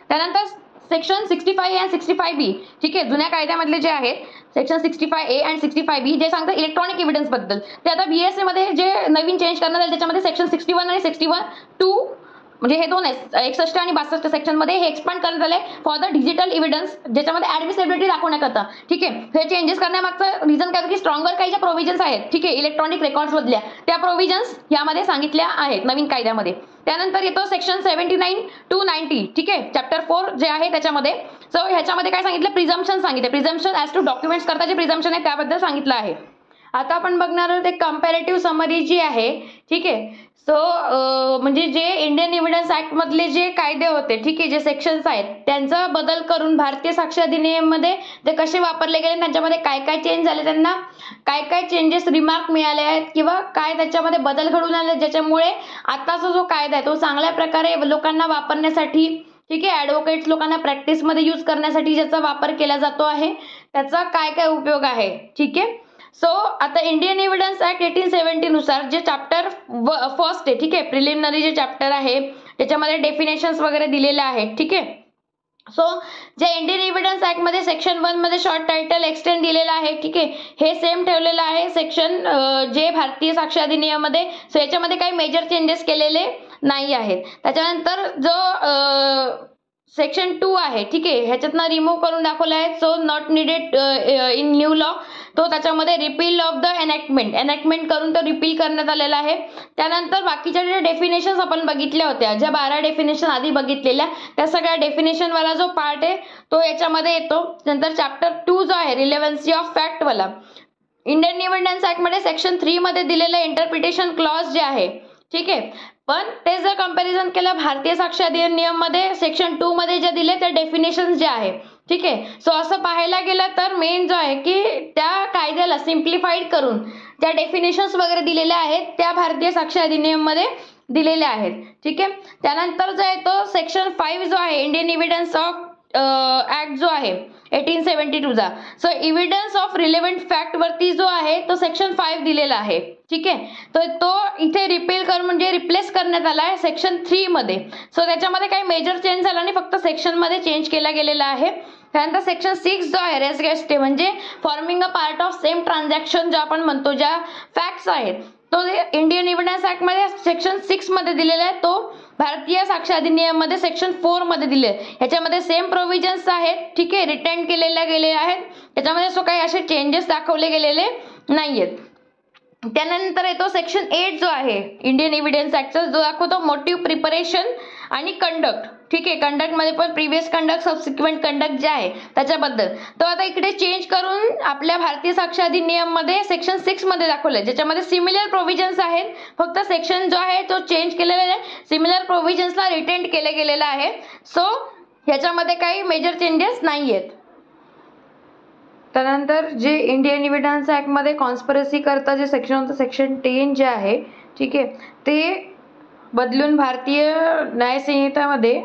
त्यानंतर सेक्शन 65A आणि 65B, ठीक आहे, जुन्या कायद्यामधले जे आहेत सेक्शन 65A आणि 65B जे सांगतं इलेक्ट्रॉनिक एव्हिडन्स बद्दल, ते आता BSA मध्ये जे नवीन चेंज करण्यात आले त्याच्यामध्ये सेक्शन 61 आणि 61(2) म्हणजे हे दोन आहेत 61 आणि 62 सेक्शन मध्ये हे एक्सपांड करण्यात आले फॉर द डिजिटल एव्हिडन्स, ज्याच्यामध्ये ऍडमिसिबिलिटी दाखवण्याकरता. ठीक आहे, हे चेंजेस करण्यामागचं रिझन काय की स्ट्रॉंगर काही ज्या प्रोव्हिजन्स आहेत, ठीक आहे, इलेक्ट्रॉनिक रेकॉर्ड्स मधल्या त्या प्रोव्हिजन्स यामध्ये सांगितल्या आहेत नवीन कायद्यामध्ये. त्यानंतर येतो सेक्शन 79 to 90, ठीक आहे, चॅप्टर 4 जे आहे त्याच्यामध्ये. सो ह्याच्यामध्ये काय सांगितलं, प्रिझम्पशन सांगितलं, प्रिझम्पशन ऍज टू डॉक्युमेंट्स करता जे प्रिझम्पशन आहे त्याबद्दल सांगितलं आहे. आता आपण बघणार आहोत एक कंपॅरेटिव्ह समरी जी आहे, ठीक आहे. सो म्हणजे जे इंडियन एव्हिडन्स ऍक्ट मधले जे कायदे होते, ठीक आहे, जे सेक्शन्स आहेत त्यांचा बदल करून भारतीय साक्ष अधिनियममध्ये ते कसे वापरले गेले, त्यांच्यामध्ये काय काय चेंज झाले, त्यांना काय काय चेंजेस रिमार्क मिळाले आहेत किंवा काय त्याच्यामध्ये बदल घडून आले ज्याच्यामुळे आताचा जो कायदा आहे तो चांगल्या प्रकारे लोकांना वापरण्यासाठी, ठीक आहे, ॲडव्होकेट्स लोकांना प्रॅक्टिसमध्ये यूज करण्यासाठी ज्याचा वापर केला जातो आहे त्याचा काय काय उपयोग आहे. ठीक आहे, सो आता इंडियन एव्हिडन्स ऍक्ट 1870 नुसार जे चॅप्टर फर्स्ट आहे, ठीक आहे, प्रिलिमिनरी जे चॅप्टर आहे त्याच्यामध्ये डेफिनेशन्स वगैरे दिलेले आहेत. ठीक आहे, सो जे इंडियन एव्हिडन्स ऍक्ट मध्ये सेक्शन 1 मध्ये शॉर्ट टायटल एक्सटेंड दिलेला आहे, ठीक आहे, हे सेम ठेवलेलं आहे सेक्शन जे भारतीय साक्ष अधिनियममध्ये. सो याच्यामध्ये काही मेजर चेंजेस केलेले नाही आहेत. त्याच्यानंतर जो सेक्शन 2 आहे, ठीक आहे, ह्याच्यातनं रिमूव्ह करून दाखवला आहे. So not needed in new law, तो त्याच्यामध्ये रिपील ऑफ द एनॅक्टमेंट करून तो रिपील करण्यात आलेला आहे. त्यानंतर बाकीच्या ज्या डेफिनेशन्स आपण बघितल्या होत्या, ज्या 12 डेफिनेशन आधी बघितलेल्या त्या सगळ्या डेफिनेशन वाला जो पार्ट आहे तो याच्यामध्ये येतो. नंतर चॅप्टर 2 जो आहे रिलेव्हन्सी ऑफ फॅक्ट वाला, इंडियन इव्हिडन्स ऍक्टमध्ये सेक्शन 3 मध्ये दिलेलं इंटरप्रिटेशन क्लॉज जे आहे, ठीक आहे, पण ते जर कंपॅरिझन केलं भारतीय साक्ष अधिनियम मध्ये सेक्शन 2 मध्ये जे दिले त्या डेफिनेशन जे आहे, ठीक आहे. सो असं पाहायला गेलं तर मेन जो आहे की त्या कायद्याला सिम्प्लिफाईड करून त्या डेफिनेशन्स वगैरे दिलेल्या आहेत त्या भारतीय साक्ष अधिनियम मध्ये दिलेल्या आहेत, ठीक आहे. त्यानंतर जो आहे तो सेक्शन 5 जो आहे इंडियन इव्हिडन्स ऑफ ऍक्ट जो आहे 1872 चा, so evidence of relevant fact वरती जो आहे तो सेक्शन 5 दिलेला आहे, ठीक आहे. तर तो इथे रिप्लेस करण्यात आला आहे सेक्शन 3 मध्ये. सो त्याच्यामध्ये काही मेजर चेंज झाला नाही, फक्त सेक्शन मध्ये चेंज केला गेलेला आहे. त्यानंतर सेक्शन 6 जो आहे रेस गेस्टे म्हणजे forming a part of same transaction जो आपण म्हणतो, ज्या फॅक्ट्स आहेत तो इंडियन इव्हिडन्स ऍक्ट मध्ये सेक्शन 6 मध्ये दिलेला आहे, तो भारतीय साक्ष अधिनियम मध्ये सेक्शन 4 मध्ये दिले. ह्याच्यामध्ये सेम प्रोव्हिजन्स आहेत, ठीक आहे, रिटेन केलेल्या गेले आहेत. त्याच्यामध्ये सो काही असे चेंजेस दाखवले गेलेले नाहीयेत. त्यानंतर येतो सेक्शन 8 जो आहे इंडियन इव्हिडन्स ऍक्टचा, जो दाखवतो मोटिव्ह प्रिपरेशन आणि कंडक्ट, ठीक आहे. कंडक्ट मध्ये पण प्रिव्हियस कंडक्ट सबसिक्वेंट कंडक्ट जे आहे त्याच्याबद्दल. तो आता इकडे चेंज करून आपल्या भारतीय साक्ष अधिनियम मध्ये सेक्शन 6 मध्ये दाखवलंय, ज्याच्यामध्ये सिमिलर प्रोव्हिजन्स आहेत, फक्त सेक्शन जो आहे तो चेंज केलेला आहे, सिमिलर प्रोव्हिजन्सला रिटेन केलं गेलेलं आहे. सो ह्याच्यामध्ये काही मेजर चेंजेस नाहीयेत. त्यानंतर जे इंडियन इव्हिडन्स ऍक्ट मध्ये कॉन्स्पिरसी करता जे सेक्शन होतं सेक्शन 10 जे आहे, ठीक आहे, ते बदलून भारतीय न्यायसंहितामध्ये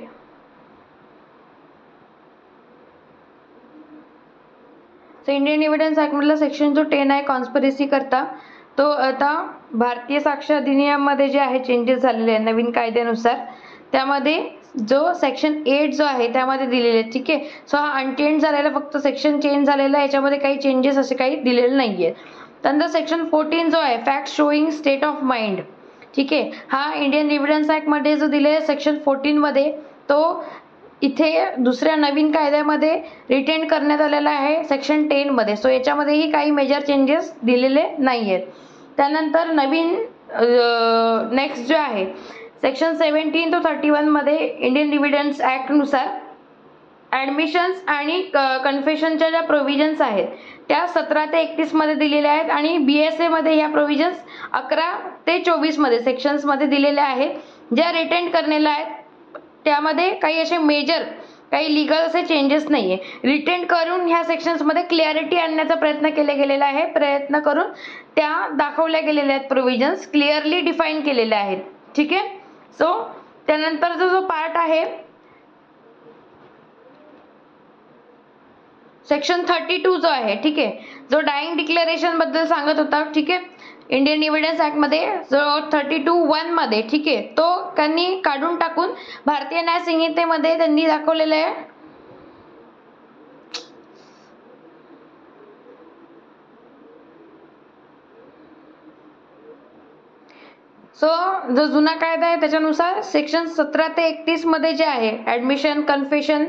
इंडियन इव्हिडन्स ऍक्ट मधला सेक्शन जो 10 आहे कॉन्स्पिरसी करता, तो आता भारतीय साक्ष अधिनियम मध्ये जे आहे चेंजेस झालेले आहे नवीन कायद्यानुसार. त्यामध्ये जो सेक्शन 8 जो आहे त्यामध्ये दिलेले आहे, ठीक आहे. सो हा अनचेंज झालेला, फक्त सेक्शन चेंज झालेला आहे, याच्यामध्ये काही चेंजेस असे काही दिलेले नाहीये. त्यानंतर सेक्शन 14 जो आहे fact showing state of mind, ठीक आहे, हा इंडियन इव्हिडन्स ऍक्ट मध्ये जो दिलेला सेक्शन 14 मध्ये तो इथे दुसऱ्या नवीन कायद्यामध्ये रिटेन करण्यात आलेला आहे सेक्शन 10 मध्ये. सो याच्यामध्येही काही मेजर चेंजेस दिलेले नाहीयेत. त्यानंतर नवीन नेक्स्ट जो आहे सेक्शन 17 to 31 मध्ये इंडियन इव्हिडन्स ऍक्ट नुसार ऍडमिशन्स आणि कन्फेशनच्या ज्या प्रोव्हिजन्स आहेत त्या 17 ते 31 मध्ये दिलेल्या आहेत आणि BSA मध्ये ह्या प्रोव्हिजन्स 11 ते 24 मध्ये सेक्शन्स मध्ये दिलेल्या आहेत, ज्या रिटेन करण्याला आहेत. त्यामध्ये काही असे मेजर काही लिगल असे चेंजेस नाहीये. रिटेन करून ह्या सेक्शन्स मध्ये क्लिअरिटी आणण्याचा प्रयत्न केला गेलेला आहे, प्रयत्न करून त्या दाखवल्या गेलेल्या आहेत, प्रोव्हिजन्स क्लिअरली डिफाईन केलेल्या आहेत, ठीक आहे. सो त्यानंतर जो पार्ट आहे सेक्शन 32 जो आहे, ठीक आहे, जो डाईंग डिक्लेरेशन बद्दल सांगत होता, ठीक आहे, इंडियन इव्हिडन्स ऍक्ट मध्ये जो 32(1) मध्ये, ठीक आहे, तो त्यांनी काढून टाकून भारतीय न्याय संहितेमध्ये त्यांनी दाखवलेलं आहे. सो जो जुना कायदा आहे त्याच्यानुसार सेक्शन 17 ते 31 मध्ये जे आहे ऍडमिशन कन्फेशन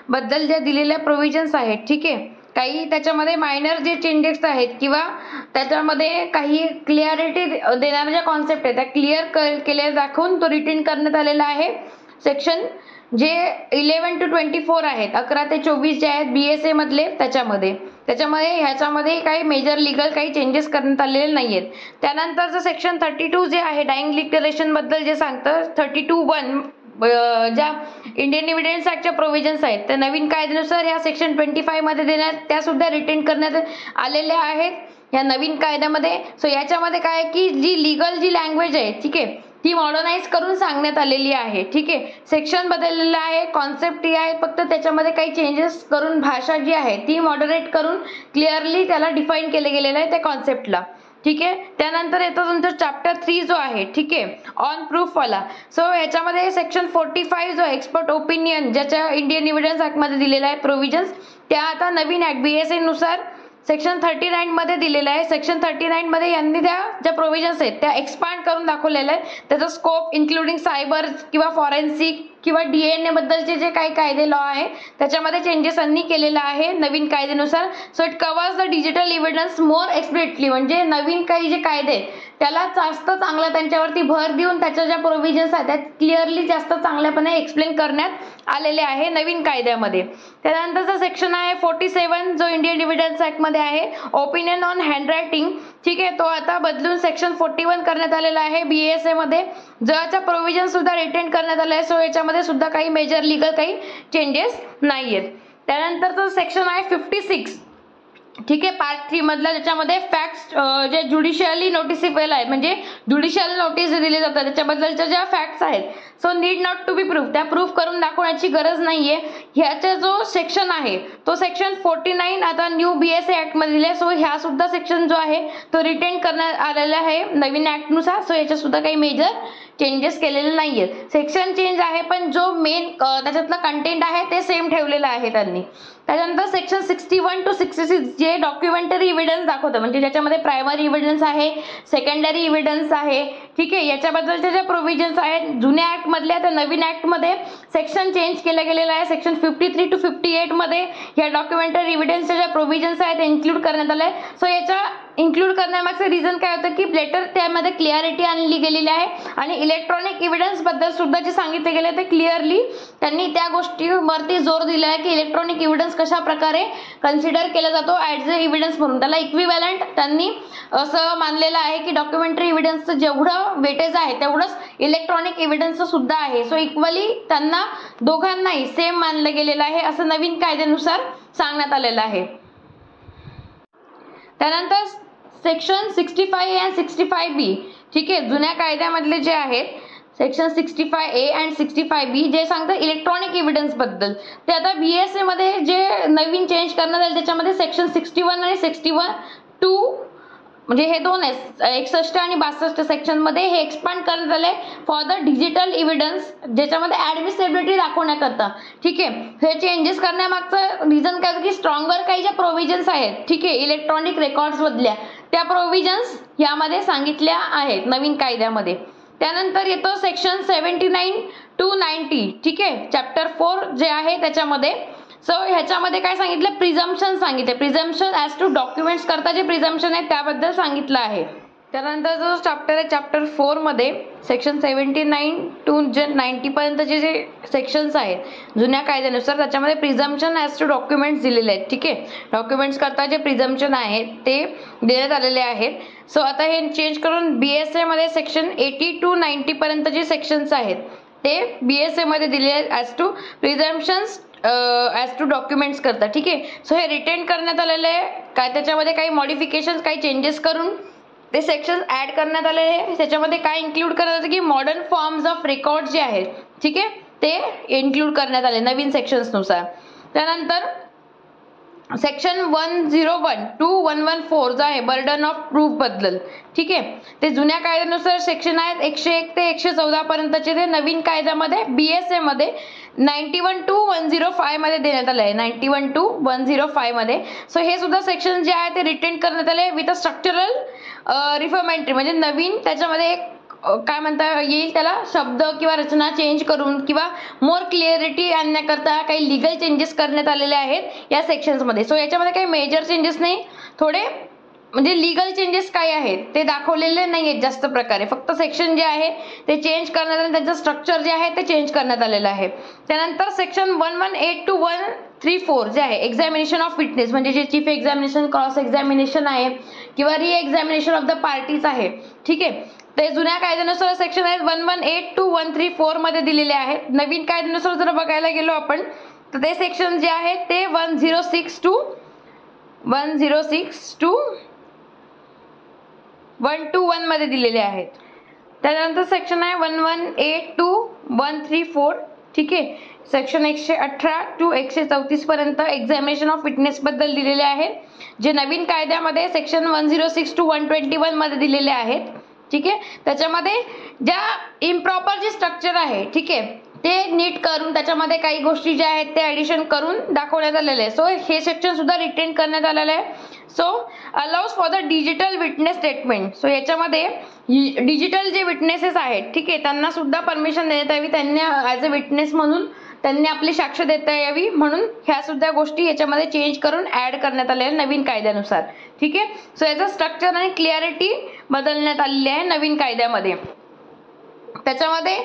बद्दल ज्या दिलेल्या प्रोव्हिजन्स आहेत, ठीक आहे, काही त्याच्यामध्ये मायनर जे चेंजेस आहेत किंवा त्याच्यामध्ये काही क्लिअरिटी देणाऱ्या ज्या कॉन्सेप्ट आहेत त्या क्लिअर केल्या दाखवून तो रिटेन करण्यात आलेला आहे. सेक्शन जे 11 to 24 आहेत, 11 ते 24 जे आहेत BSA मधले, त्याच्यामध्ये ह्याच्यामध्ये काही मेजर लिगल काही चेंजेस करण्यात आलेले नाहीयेत. त्यानंतरचं सेक्शन 32 जे आहे डाईंग डिक्लेरेशन बद्दल जे सांगतं 32(1) ज्या इंडियन इव्हिडन्स ऍक्टच्या प्रोव्हिजन्स आहेत त्या नवीन कायद्यानुसार ह्या सेक्शन 25 मध्ये देण्यात त्या सुद्धा रिटेन करण्यात आलेल्या आहेत ह्या नवीन कायद्यामध्ये. सो याच्यामध्ये काय की जी लिगल जी लँग्वेज आहे, ठीक आहे, ती मॉडर्नाइज करून सांगण्यात आलेली आहे, ठीक आहे. सेक्शन बदललेलं आहे, कॉन्सेप्ट ही आहे, फक्त त्याच्यामध्ये काही चेंजेस करून भाषा जी आहे ती मॉडरेट करून क्लिअरली त्याला डिफाईन केले गेलेलं आहे त्या कॉन्सेप्टला, ठीक आहे. त्यानंतर येतो तुमचा चॅप्टर 3 जो आहे, ठीक आहे, ऑन प्रूफ वाला. सो याच्यामध्ये सेक्शन 45 जो एक्सपर्ट ओपिनियन ज्याच्या इंडियन इव्हिडन्स ऍक्ट मध्ये दिलेला आहे प्रोव्हिजन्स, त्या आता नवीन ऍक्ट BSA नुसार सेक्शन 39 मध्ये दिलेला आहे. सेक्शन 39 मध्ये यांनी त्या ज्या प्रोव्हिजन्स आहेत त्या एक्सपांड करून दाखवलेल्या आहेत. त्याचा स्कोप इन्क्लुडिंग सायबर किंवा फॉरेन्सिक किंवा DNA बद्दलचे जे काही कायदे लॉ आहे त्याच्यामध्ये चेंजेस यांनी केलेला आहे नवीन कायद्यानुसार. So it covers the digital evidence more explicitly, म्हणजे नवीन काही जे कायदे त्याला जास्त चांगलं त्यांच्यावरती भर देऊन त्याच्या ज्या प्रोव्हिजन्स आहेत त्या क्लिअरली जास्त चांगल्यापणे एक्सप्लेन करण्यात आलेले आहे नवीन कायद्यामध्ये. त्यानंतरचा सेक्शन आहे 47 जो इंडियन एव्हिडन्स ऍक्ट मध्ये आहे, ओपिनियन ऑन हँडरायटिंग. ठीक आहे, तो आता बदलून सेक्शन 41 करण्यात आलेला आहे BSA मध्ये, ज्याचा प्रोव्हिजन सुद्धा रिटेन करण्यात आला आहे. सो याच्यामध्ये सुद्धा काही मेजर लिगल काही चेंजेस नाहीयेत. त्यानंतरचं सेक्शन आहे 56. ठीक आहे, पार्ट 3 मधला, ज्याच्यामध्ये फॅक्ट्स जे ज्युडिशियली नोटिसेबल आहेत, म्हणजे ज्युडिशियल नोटीस दिली जातात त्याच्याबद्दलच्या ज्या फॅक्ट्स आहेत, so need not to be proof, त्या प्रूफ करून दाखवण्याची गरज नाहीये. ह्याचा जो सेक्शन आहे तो सेक्शन 49 आता न्यू BSA ऍक्ट मध्ये दिले. सो ह्या सुद्धा सेक्शन जो आहे तो रिटेन करण्यात आलेला आहे नवीन ऍक्ट नुसार. सो याच्यात सुद्धा काही मेजर चेंजेस केलेले नाहीयेत. सेक्शन चेंज आहे पण जो मेन त्याच्यातलं कंटेंट आहे ते सेम ठेवलेलं आहे त्यांनी. त्यानंतर सेक्शन 61 to 66 जे डॉक्युमेंटरी एव्हिडन्स दाखवतं, म्हणजे ज्याच्यामध्ये प्रायमरी एव्हिडन्स आहे, सेकंडरी एव्हिडन्स आहे. ठीक आहे, याच्याबद्दलच्या ज्या प्रोव्हिजन्स आहेत जुन्या ऍक्ट मधल्या त्या नवीन ऍक्ट मध्ये सेक्शन चेंज केलं गेलेलं आहे. सेक्शन 53 to 58 मध्ये या डॉक्युमेंटरी एव्हिडन्सच्या ज्या प्रोव्हिजन्स आहेत ते इन्क्लूड करण्यात आले. सो याच्या इन्क्लूड करण्यामागचं रिझन काय होतं की लेटर त्यामध्ये क्लिअरिटी आणली गेलेली आहे आणि इलेक्ट्रॉनिक एव्हिडन्स बद्दल सुद्धा जे सांगितले गेले ते क्लिअरली त्यांनी त्या गोष्टीवरती जोर दिला आहे की इलेक्ट्रॉनिक एव्हिडन्स कशा प्रकारे कन्सिडर केला जातो ॲज अ एव्हिडन्स म्हणून. त्याला इक्विव्हॅलंट त्यांनी असं मानलेलं आहे की डॉक्युमेंटरी एव्हिडन्सचं जेवढं वेटेज आहे तेवढंच इलेक्ट्रॉनिक एव्हिडन्सचं सुद्धा आहे. सो इक्वली त्यांना दोघांनाही सेम मानलं गेलेलं आहे असं नवीन कायद्यानुसार सांगण्यात आलेलं आहे. त्यानंतर सेक्शन 65A and 65B. ठीक आहे, जुन्या कायद्यामधले जे आहेत सेक्शन 65A and 65B जे सांगतात इलेक्ट्रॉनिक एव्हिडन्स बद्दल, ते आता BSA मध्ये जे नवीन चेंज करण्यात आले त्याच्यामध्ये सेक्शन 61 आणि 61(2) म्हणजे हे दोन आहेत, 61 आणि 62 सेक्शन मध्ये हे एक्सपांड करण्यात आले फॉर द डिजिटल एव्हिडन्स, ज्याच्यामध्ये ऍडमिसिबिलिटी दाखवण्याकरता. ठीक आहे, हे चेंजेस करण्यामागचं रिझन काय की स्ट्रॉंगर काही ज्या प्रोव्हिजन्स आहेत, ठीक आहे, इलेक्ट्रॉनिक रेकॉर्ड्स मधल्या त्या प्रोव्हिजन्स यामध्ये सांगितल्या आहेत नवीन कायद्यामध्ये. त्यानंतर येतो सेक्शन 79 to 90. ठीक आहे, चॅप्टर 4 जे आहे त्याच्यामध्ये. सो ह्याच्यामध्ये काय सांगितलं, प्रिझम्पशन सांगितले, प्रिझम्पशन ॲज टू डॉक्युमेंट्स करता जे प्रिझम्पशन आहे त्याबद्दल सांगितलं आहे. त्यानंतर जो चॅप्टर आहे चॅप्टर 4 मध्ये सेक्शन 79 to 90 पर्यंतचे जे सेक्शन्स आहेत जुन्या कायद्यानुसार त्याच्यामध्ये प्रिझम्पशन ॲज टू डॉक्युमेंट्स दिलेले आहेत. ठीक आहे, डॉक्युमेंट्स करता जे प्रिझम्पशन आहेत ते देण्यात आलेले आहेत. सो आता हे चेंज करून BSA मध्ये सेक्शन 80 to 90 पर्यंत जे सेक्शन्स आहेत ते BSA मध्ये दिलेले आहेत as to presumptions as to documents करता. ठीक आहे, सो हे रिटेन करण्यात आलेले आहे. काय त्याच्यामध्ये काही मॉडिफिकेशन्स काही चेंजेस करून ते सेक्शन ऍड करण्यात आलेले आहे. त्याच्यामध्ये काय इन्क्लूड करण्यात आलं की मॉडर्न फॉर्म्स ऑफ रेकॉर्ड जे आहेत, ठीक आहे, ते इन्क्लूड करण्यात आले नवीन सेक्शन्स नुसार. त्यानंतर सेक्शन 101 to 114 जो आहे बर्डन ऑफ प्रूफ बद्दल. ठीक आहे, ते जुन्या कायद्यानुसार सेक्शन आहेत 101 ते 114 पर्यंतचे, ते नवीन कायद्यामध्ये BSA मध्ये 91 to 105 मध्ये देण्यात आले आहे, 91 to 105 मध्ये. सो हे सुद्धा सेक्शन जे आहे ते रिटेन करण्यात आले विथ अ स्ट्रक्चरल रिफॉर्मेंटरी, म्हणजे नवीन त्याच्यामध्ये एक काय म्हणता येईल त्याला शब्द किंवा रचना चेंज करून किंवा मोर क्लिअरिटी आणण्याकरता काही लिगल चेंजेस करण्यात आलेले आहेत या सेक्शन्स मध्ये. सो याच्यामध्ये काही मेजर चेंजेस नाही, थोडे म्हणजे लिगल चेंजेस काय आहेत ते दाखवलेले नाही आहेत जास्त प्रकारे, फक्त सेक्शन जे आहे ते चेंज करण्यात आले, त्यांचं स्ट्रक्चर जे आहे ते चेंज करण्यात आलेलं आहे. त्यानंतर सेक्शन 118 to 134 जे आहे एक्झामिनेशन ऑफ विटनेस, म्हणजे जे चीफ एक्झामिनेशन, क्रॉस एक्झामिनेशन आहे किंवा री एक्झामिनेशन ऑफ द पार्टीज आहे. ठीक आहे, ते जुन्या कायद्यानुसार सेक्शन आहेत 118 to 134 मध्ये दिलेले आहेत. नवीन कायद्यानुसार जर बघायला गेलो आपण तर ते सेक्शन जे आहेत ते 106 to 121 मध्ये दिलेले आहेत. त्यानंतर सेक्शन आहे 118 to 134. ठीक आहे, सेक्शन 118 to 134 पर्यंत एक्झामिनेशन ऑफ फिटनेस बद्दल दिलेले आहेत, जे नवीन कायद्यामध्ये सेक्शन 106 to 121 मध्ये दिलेले आहेत. ठीक आहे, त्याच्यामध्ये ज्या इम्प्रॉपर जे स्ट्रक्चर आहे, ठीक आहे, ते नीट करून त्याच्यामध्ये काही गोष्टी ज्या आहेत ते ऍडिशन करून दाखवण्यात आलेले आहे. सो हे सेक्शन सुद्धा रिटेन करण्यात आलेलं आहे. So allows for the digital witness statement. So याच्यामध्ये डिजिटल जे विटनेसेस आहेत, ठीक आहे, त्यांना सुद्धा परमिशन देण्यात यावी, त्यांना ॲज अ विटनेस म्हणून त्यांनी आपली साक्ष देता यावी, म्हणून ह्या सुद्धा गोष्टी याच्यामध्ये चेंज करून ऍड करण्यात आलेल्या नवीन कायद्यानुसार. ठीक आहे. सो याचं स्ट्रक्चर आणि क्लिअरिटी बदलण्यात आलेली आहे नवीन कायद्यामध्ये. त्याच्यामध्ये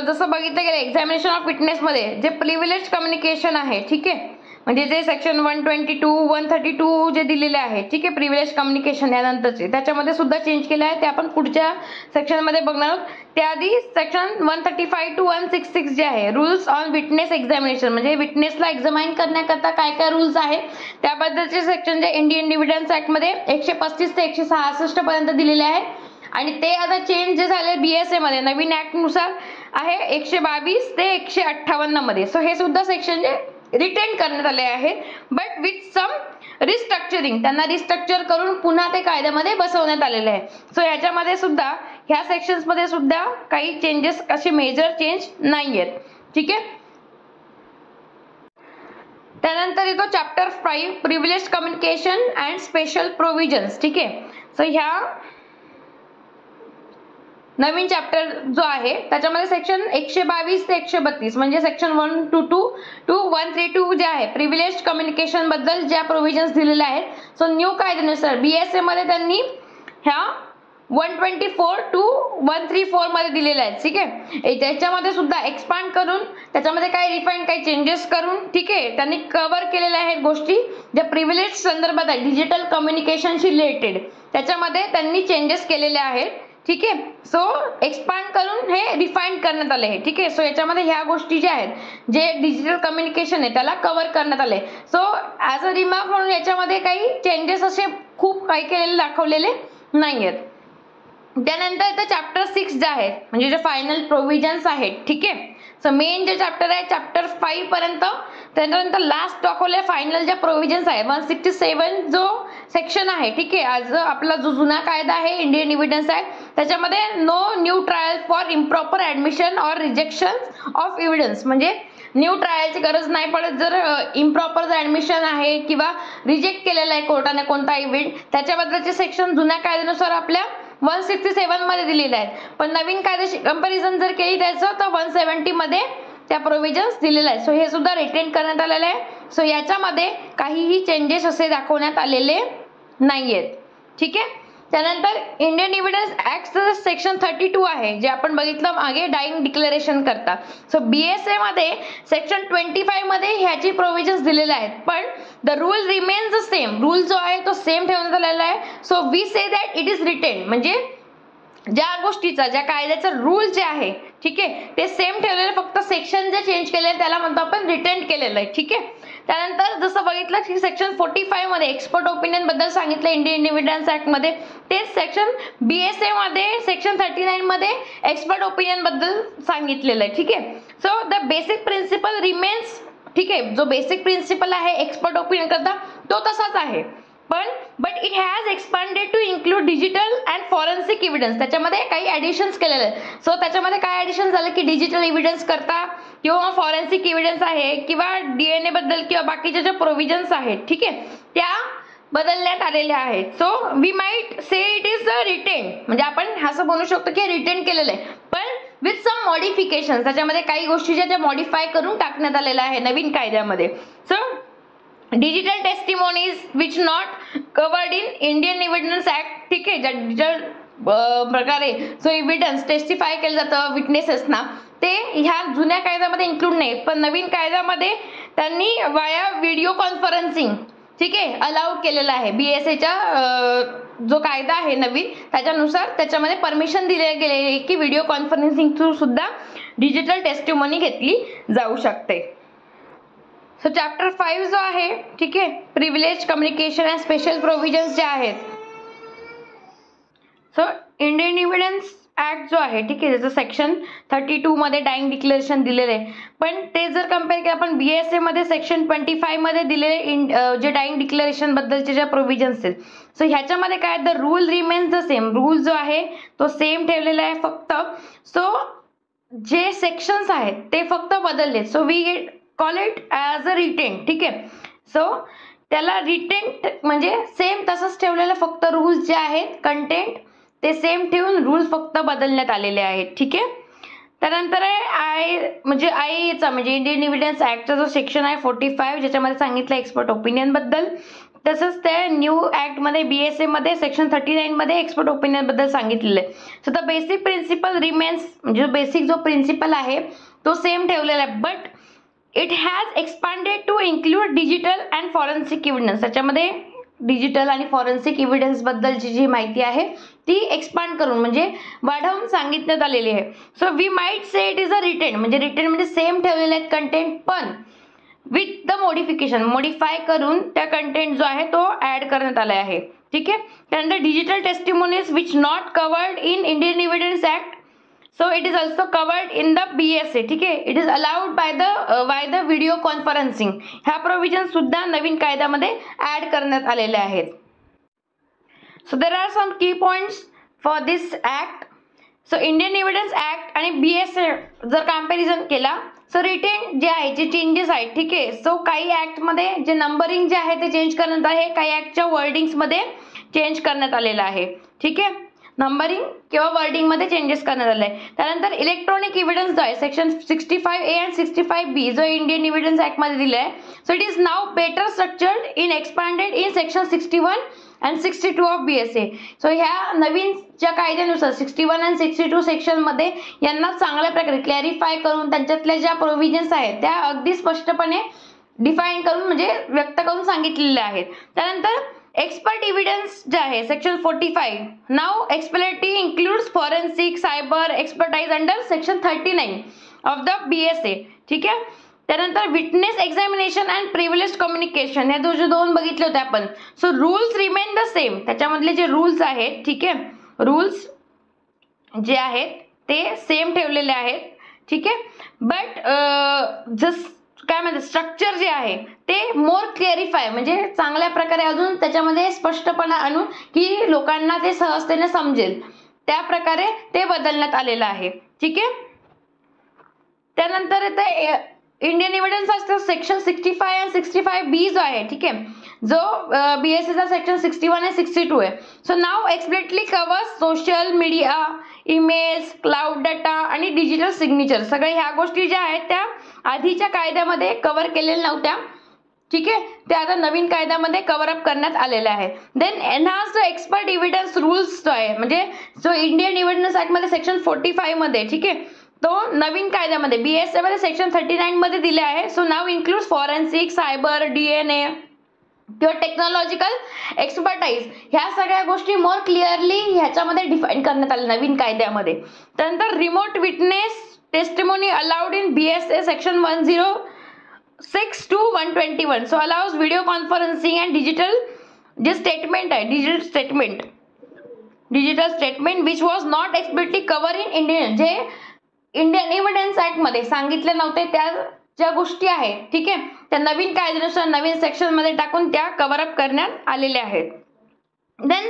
जसं बघितलं गेलं एक्झामिनेशन ऑफ विटनेसमध्ये जे प्रिव्हिलेज कम्युनिकेशन आहे, ठीक आहे, म्हणजे जे सेक्शन 122, 132 जे दिलेले आहे, ठीक आहे, प्रिव्हिलेज कम्युनिकेशन यानंतरचे, त्याच्यामध्ये सुद्धा चेंज केलं आहे. ते आपण पुढच्या सेक्शनमध्ये बघणार आहोत. त्याआधी सेक्शन 135 to 166 जे आहे रूल्स ऑन विटनेस एक्झामिनेशन, म्हणजे विटनेसला एक्झामाइन करण्याकरता काय काय रूल्स आहेत त्याबद्दलचे सेक्शन जे इंडियन डिव्हिडन्स ऍक्टमध्ये 135 ते 166 पर्यंत दिलेले आहे. आणि ते आता चेंज जे झाले BSA मध्ये नवीन ऍक्ट नुसार आहे 122 ते 158 मध्ये. सो हे सुद्धा सेक्शन जे रिटेन करण्यात आले आहे, बट विथ सम रिस्ट्रक्चरिंग, त्यांना रिस्ट्रक्चर करून पुन्हा ते कायद्यामध्ये बसवण्यात आलेले आहे. सो याच्यामध्ये सुद्धा ह्या सेक्शन्स मध्ये सुद्धा काही चेंजेस असे मेजर चेंज नाही आहेत. ठीक आहे. त्यानंतर येतो chapter 5 privilege communication and special provisions. ठीक आहे. सो ह्या नवीन चॅप्टर जो आहे त्याच्यामध्ये सेक्शन 122 ते 132 म्हणजे सेक्शन 122 to 132 जे आहे प्रिव्हिलेज कम्युनिकेशन बद्दल ज्या प्रोव्हिजन्स दिलेल्या आहेत. सो न्यू कायद्यानुसार BSA मध्ये त्यांनी ह्या 124 to 134 मध्ये दिलेल्या आहेत. ठीक आहे. त्याच्यामध्ये सुद्धा एक्सपांड करून त्याच्यामध्ये काही रिफाईन काही चेंजेस करून, ठीक आहे, त्यांनी कव्हर केलेल्या आहेत गोष्टी ज्या प्रिव्हिलेज संदर्भात आहेत डिजिटल कम्युनिकेशनशी रिलेटेड, त्याच्यामध्ये त्यांनी चेंजेस केलेले आहेत. ठीक आहे. सो एक्सपांड करून हे रिफाईन करण्यात आले आहे. ठीक आहे. सो याच्यामध्ये ह्या गोष्टी ज्या आहेत जे डिजिटल कम्युनिकेशन आहे त्याला कव्हर करण्यात आले. सो ॲज अ रिमार्क म्हणून याच्यामध्ये काही चेंजेस असे खूप काही केलेले दाखवलेले नाही आहेत. त्यानंतर इथं चॅप्टर 6 जे आहे म्हणजे जे फायनल प्रोव्हिजन्स आहेत. ठीक आहे. सो मेन जे चॅप्टर आहे चॅप्टर 5 पर्यंत, त्यानंतर लास्ट दाखवले फायनल ज्या प्रोव्हिजन्स आहे 167 जो सेक्शन आहे. ठीक आहे. आज आपला जो जुना कायदा आहे इंडियन एव्हिडन्स ऍक्ट त्याच्यामध्ये no new trial for improper admission or rejection of evidence, म्हणजे न्यू ट्रायलची गरज नाही पडत जर इम्प्रॉपर ऍडमिशन आहे किंवा रिजेक्ट केलेला आहे कोर्टाने कोणता इव्हेंट, त्याच्याबद्दलचे सेक्शन जुन्या कायद्यानुसार आपल्या 167 मध्ये दिलेले आहेत. पण नवीन कायद्याशी कंपॅरिझन जर केली त्याचं तर 170 मध्ये त्या प्रोव्हिजन्स दिलेल्या आहेत. सो हे सुद्धा रिटेन करण्यात आलेले आहे. सो याच्यामध्ये काहीही चेंजेस असे दाखवण्यात आलेले नाहीयेत. ठीक आहे. त्यानंतर इंडियन एव्हिडन्स ऍक्ट सेक्शन 32 आहे जे आपण बघितलं मागे डाईंग डिक्लेरेशन करता. सो BSA मध्ये सेक्शन 25 मध्ये ह्याची प्रोव्हिजन्स दिलेले आहेत, पण the rule remains the same. Rule जो आहे तो सेम ठेवण्यात आलेला आहे. So we say that it is retain, म्हणजे ज्या गोष्टीचा ज्या कायद्याचा रूल जे आहे, ठीक आहे, ते सेम ठेवलेलं, फक्त सेक्शन जे चेंज केलेले त्याला म्हणतो आपण रिटेन केलेलं आहे. ठीक आहे. त्यानंतर जसं बघितलं की सेक्शन 45 मध्ये एक्सपर्ट ओपिनियन बद्दल सांगितलं इंडियन एव्हिडन्स ऍक्ट मध्ये, तेच सेक्शन BSA मध्ये सेक्शन 39 मध्ये एक्सपर्ट ओपिनियन बद्दल सांगितलेलं आहे. ठीक आहे. So the basic principle remains. ठीक आहे. जो बेसिक प्रिन्सिपल आहे एक्सपर्ट ओपिनियन करता तो तसाच आहे, पण but it has expanded to include digital and forensic evidence. त्याच्यामध्ये काही ऍडिशन्स केलेले आहेत. सो त्याच्यामध्ये काय ऍडिशन झालं की डिजिटल एव्हिडन्स करता किंवा फॉरेन्सिक एव्हिडन्स आहे किंवा DNA बद्दल किंवा बाकीच्या ज्या प्रोव्हिजन्स आहेत, ठीक आहे, त्या बदलण्यात आलेल्या आहेत. So we might say it is retain, म्हणजे आपण असं बोलू शकतो की रिटेन केलेलं आहे, पण विथ सम मॉडिफिकेशन. त्याच्यामध्ये काही गोष्टी ज्या मॉडिफाय करून टाकण्यात आलेल्या आहे नवीन कायद्यामध्ये. So digital testimonies which not covered in Indian Evidence act. ठीक आहे. ज्या डिजिटल प्रकारे जो एव्हिडन्स टेस्टिफाय केलं जातं विटनेसेसना ते ह्या जुन्या कायद्यामध्ये इन्क्लूड नाही, पण नवीन कायद्यामध्ये त्यांनी वाया व्हिडिओ कॉन्फरन्सिंग, ठीक आहे, अलाउड केलेलं आहे. BSAचा जो कायदा आहे नवीन त्याच्यानुसार त्याच्यामध्ये परमिशन दिले गेले की व्हिडिओ कॉन्फरन्सिंग थ्रू सुद्धा डिजिटल टेस्टिमोनी घेतली जाऊ शकते. सो चॅप्टर 5 जो आहे, ठीक आहे, privilege communication and special provisions जे आहेत. सो इंडियन एव्हिडन्स ऍक्ट जो आहे, ठीक आहे, त्याचं सेक्शन 32 मध्ये डाईंग डिक्लेरेशन दिलेलं आहे, पण ते जर कम्पेअर केलं आपण BSA मध्ये सेक्शन 25 मध्ये दिलेले जे डाईंग डिक्लेरेशन बद्दलचे ज्या प्रोव्हिजन्स आहेत, सो ह्याच्यामध्ये काय the rule remains the same. Rule जो आहे तो सेम ठेवलेला आहे फक्त. सो जे सेक्शन्स आहेत ते फक्त बदलले. So we call it as a retain. ठीक आहे. सो त्याला रिटेन म्हणजे सेम तसंच ठेवलेलं, फक्त रूल्स जे आहेत कंटेंट ते सेम ठेवून रूल्स फक्त बदलण्यात आलेले आहेत. ठीक आहे. त्यानंतर आहे आयचा म्हणजे इंडियन एव्हिडन्स ऍक्टचा जो सेक्शन आहे 45 ज्याच्यामध्ये सांगितलं एक्सपर्ट ओपिनियन बद्दल. तसंच त्या न्यू ऍक्ट मध्ये BSA मध्ये सेक्शन 39 मध्ये एक्सपर्ट ओपिनियन बद्दल सांगितलेलं आहे. So the basic principle remains म्हणजे बेसिक जो प्रिन्सिपल आहे तो सेम ठेवलेला आहे. But it has expanded to include digital and forensic evidence. त्याच्यामध्ये डिजिटल आणि फॉरेन्सिक एव्हिडन्स बद्दलची जी माहिती आहे ती एक्सपांड करून म्हणजे वाढवून सांगितण्यात आलेली आहे. So we might say it is a retain म्हणजे सेम ठेवलेले आहेत कंटेंट, पण विथ द मॉडिफिकेशन मॉडिफाय करून त्या कंटेंट जो आहे तो ऍड करण्यात आला आहे. ठीक आहे. त्यानंतर digital testimonies which not covered in Indian Evidence act, so it is also covered in the BSA. ठीक आहे. It is allowed by the video conferencing. ह्या प्रोव्हिजन सुद्धा नवीन कायद्यामध्ये ऍड करण्यात आलेले आहेत. सो देर आर सम की points for this act. So Indian Evidence act आणि BSA जर कॅम्पॅरिझन केला सो रिटेन जे आहे जे चेंजेस आहेत. ठीक आहे. सो काही ऍक्ट मध्ये जे नंबरिंग जे आहे ते चेंज करण्यात आहे, काही ऍक्टच्या वर्डिंग्स मध्ये चेंज करण्यात आलेलं आहे. ठीक आहे. नंबरिंग किंवा वर्डिंग मध्ये चेंजेस करण्यात आले. त्यानंतर इलेक्ट्रॉनिक एव्हिडन्स जो आहे सेक्शन 65A and 65B जो इंडियन एव्हिडन्स ऍक्ट मध्ये दिला आहे. So it is now better structured in expanded in section 61 and 62 of BSA. So ह्या नवीन ज्या कायद्यानुसार 61 and 62 सेक्शन मध्ये यांना चांगल्या प्रकारे क्लॅरिफाय करून त्यांच्यातल्या ज्या प्रोव्हिजन्स आहेत त्या अगदी स्पष्टपणे डिफाईन करून म्हणजे व्यक्त करून सांगितलेल्या आहेत. त्यानंतर एक्सपर्ट एव्हिडन्स जे आहे section 45 now expertise includes forensic cyber expertise under section 39 of the BSA. ठीक आहे. त्यानंतर witness examination and privilege communication हे जे दोन बघितले होते आपण. So rules remain the same. त्याच्यामधले जे रूल्स आहेत ठीक आहे रूल्स जे आहेत ते सेम ठेवलेले आहेत. ठीक आहे. बट जस्ट काय म्हणतात स्ट्रक्चर जे आहे ते मोर क्लिअरिफाय म्हणजे चांगल्या प्रकारे अजून त्याच्यामध्ये स्पष्टपणा आणून की लोकांना ते सहजतेने समजेल त्या प्रकारे ते बदलण्यात आलेलं आहे. ठीक आहे. त्यानंतर येते इंडियन एव्हिडन्स असतो सेक्शन 65 and 65B जो आहे. ठीक आहे. जो BSA चा सेक्शन 61 and 62 आहे. So now explicitly covers social media, emails, cloud data आणि डिजिटल सिग्नेचर. सगळे ह्या गोष्टी ज्या आहेत त्या आधीच्या कायद्यामध्ये कव्हर केलेल्या नव्हत्या. ठीक आहे. ते आता नवीन कायद्यामध्ये कव्हर अप करण्यात आलेले आहे. देन एनहान्स्ड एक्सपर्ट एव्हिडन्स रूल्स जो आहे म्हणजे जो इंडियन एव्हिडन्स ऍक्ट मध्ये सेक्शन 45 मध्ये ठीक आहे तो नवीन कायद्यामध्ये BSA मध्ये सेक्शन 39 मध्ये दिले आहे. So now includes forensic, cyber, DNA किंवा टेक्नॉलॉजिकल एक्सपर्टाइज ह्या सगळ्या गोष्टी मोर क्लिअरली ह्याच्यामध्ये डिफाईन करण्यात आले नवीन कायद्यामध्ये. त्यानंतर remote witness testimony allowed in BSA section 106 to 121. So allows video conferencing and digital जे स्टेटमेंट आहे digital statement which was not explicitly cover in Indian जे इंडियन एव्हिडन्स ऍक्ट मध्ये सांगितले नव्हते त्या ज्या गोष्टी आहेत ठीक आहे त्या नवीन कायद्यानुसार नवीन सेक्शन मध्ये टाकून त्या कव्हर अप करण्यात आलेल्या आहेत. देन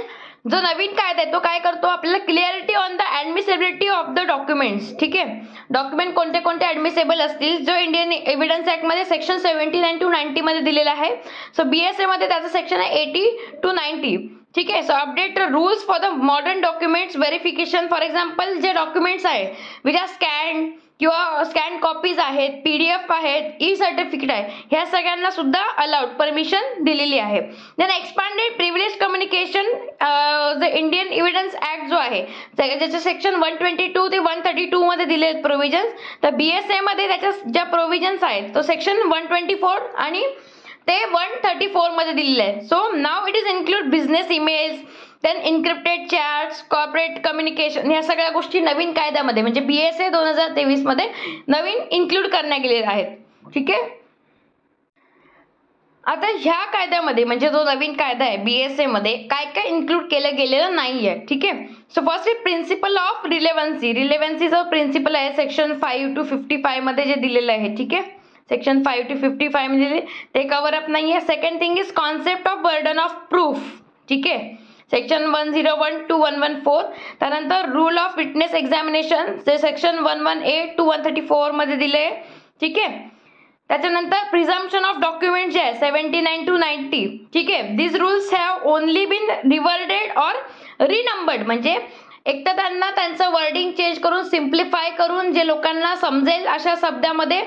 जो नवीन कायदा आहे तो काय करतो आपल्याला clarity on the admissibility of the documents. ठीक आहे. डॉक्युमेंट कोणते कोणते ऍडमिसेबल असतील जो इंडियन एव्हिडन्स ऍक्ट मध्ये सेक्शन 79 to 90 मध्ये दिलेला आहे. सो BSA मध्ये त्याचं सेक्शन आहे 80 to 90. ठीक आहे. So update rules for the modern documents verification. For example जे डॉक्युमेंट्स आहे विच आर स्कॅन किंवा स्कॅन कॉपीज आहेत, PDF आहेत, सर्टिफिकेट आहे ह्या सगळ्यांना सुद्धा अलाउड परमिशन दिलेली आहे. Then expanded privilege communication the Indian Evidence Act जो आहे ज्याचे सेक्शन 122 ते 132 मध्ये दिले आहेत प्रोव्हिजन्स. तर BSA मध्ये त्याच्या ज्या प्रोव्हिजन्स आहेत तो सेक्शन 124 आणि ते 134 मध्ये दिलेले आहे. So now it is include business emails then encrypted chats corporate communication ह्या सगळ्या गोष्टी नवीन कायद्यामध्ये म्हणजे BSA 2023 मध्ये नवीन इन्क्लूड करण्यात गेलेल्या आहेत. ठीक आहे. आता ह्या कायद्यामध्ये म्हणजे जो नवीन कायदा आहे BSA मध्ये काय काय इन्क्लूड केलं गेलेलं नाहीये. ठीक आहे. सो फर्स्टली प्रिन्सिपल ऑफ रिलेव्हन्सी जो प्रिन्सिपल आहे सेक्शन 5 to 55 मध्ये जे दिलेलं आहे. ठीक आहे. सेक्शन 5 to 55 मध्ये ते कव्हर अप नाहीये. Second thing is concept of burden of proof. ठीक आहे. Section 101 to 114. त्यानंतर रूल ऑफ विटनेस एक्झामिनेशन जे सेक्शन 118 to 134 मध्ये दिले. ठीक आहे. त्याच्यानंतर प्रिझम्पशन ऑफ डॉक्युमेंट जे आहे 79 to 90. ठीक आहे. This rules have only been reverted or renumbered म्हणजे एक तर त्यांना त्यांचं वर्डिंग चेंज करून सिम्प्लिफाय करून जे लोकांना समजेल अशा शब्दामध्ये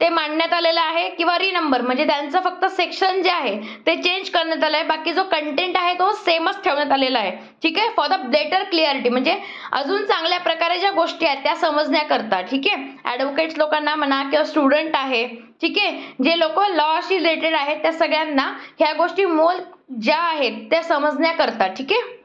ते मांडण्यात आलेलं आहे, किंवा रिनंबर म्हणजे त्यांचं फक्त सेक्शन जे आहे ते चेंज करण्यात आलं आहे, बाकी जो कंटेंट आहे तो सेमच ठेवण्यात आलेला आहे. ठीक आहे, फॉर द बेटर क्लिअरिटी म्हणजे अजून चांगल्या प्रकारे ज्या गोष्टी आहेत त्या समजण्याकरता. ठीक आहे, ॲडव्होकेट्स लोकांना म्हणा किंवा स्टुडंट आहे, ठीक आहे, जे लोक लॉशी रिलेटेड आहेत त्या सगळ्यांना ह्या गोष्टी मोल ज्या आहेत त्या समजण्याकरता. ठीक आहे,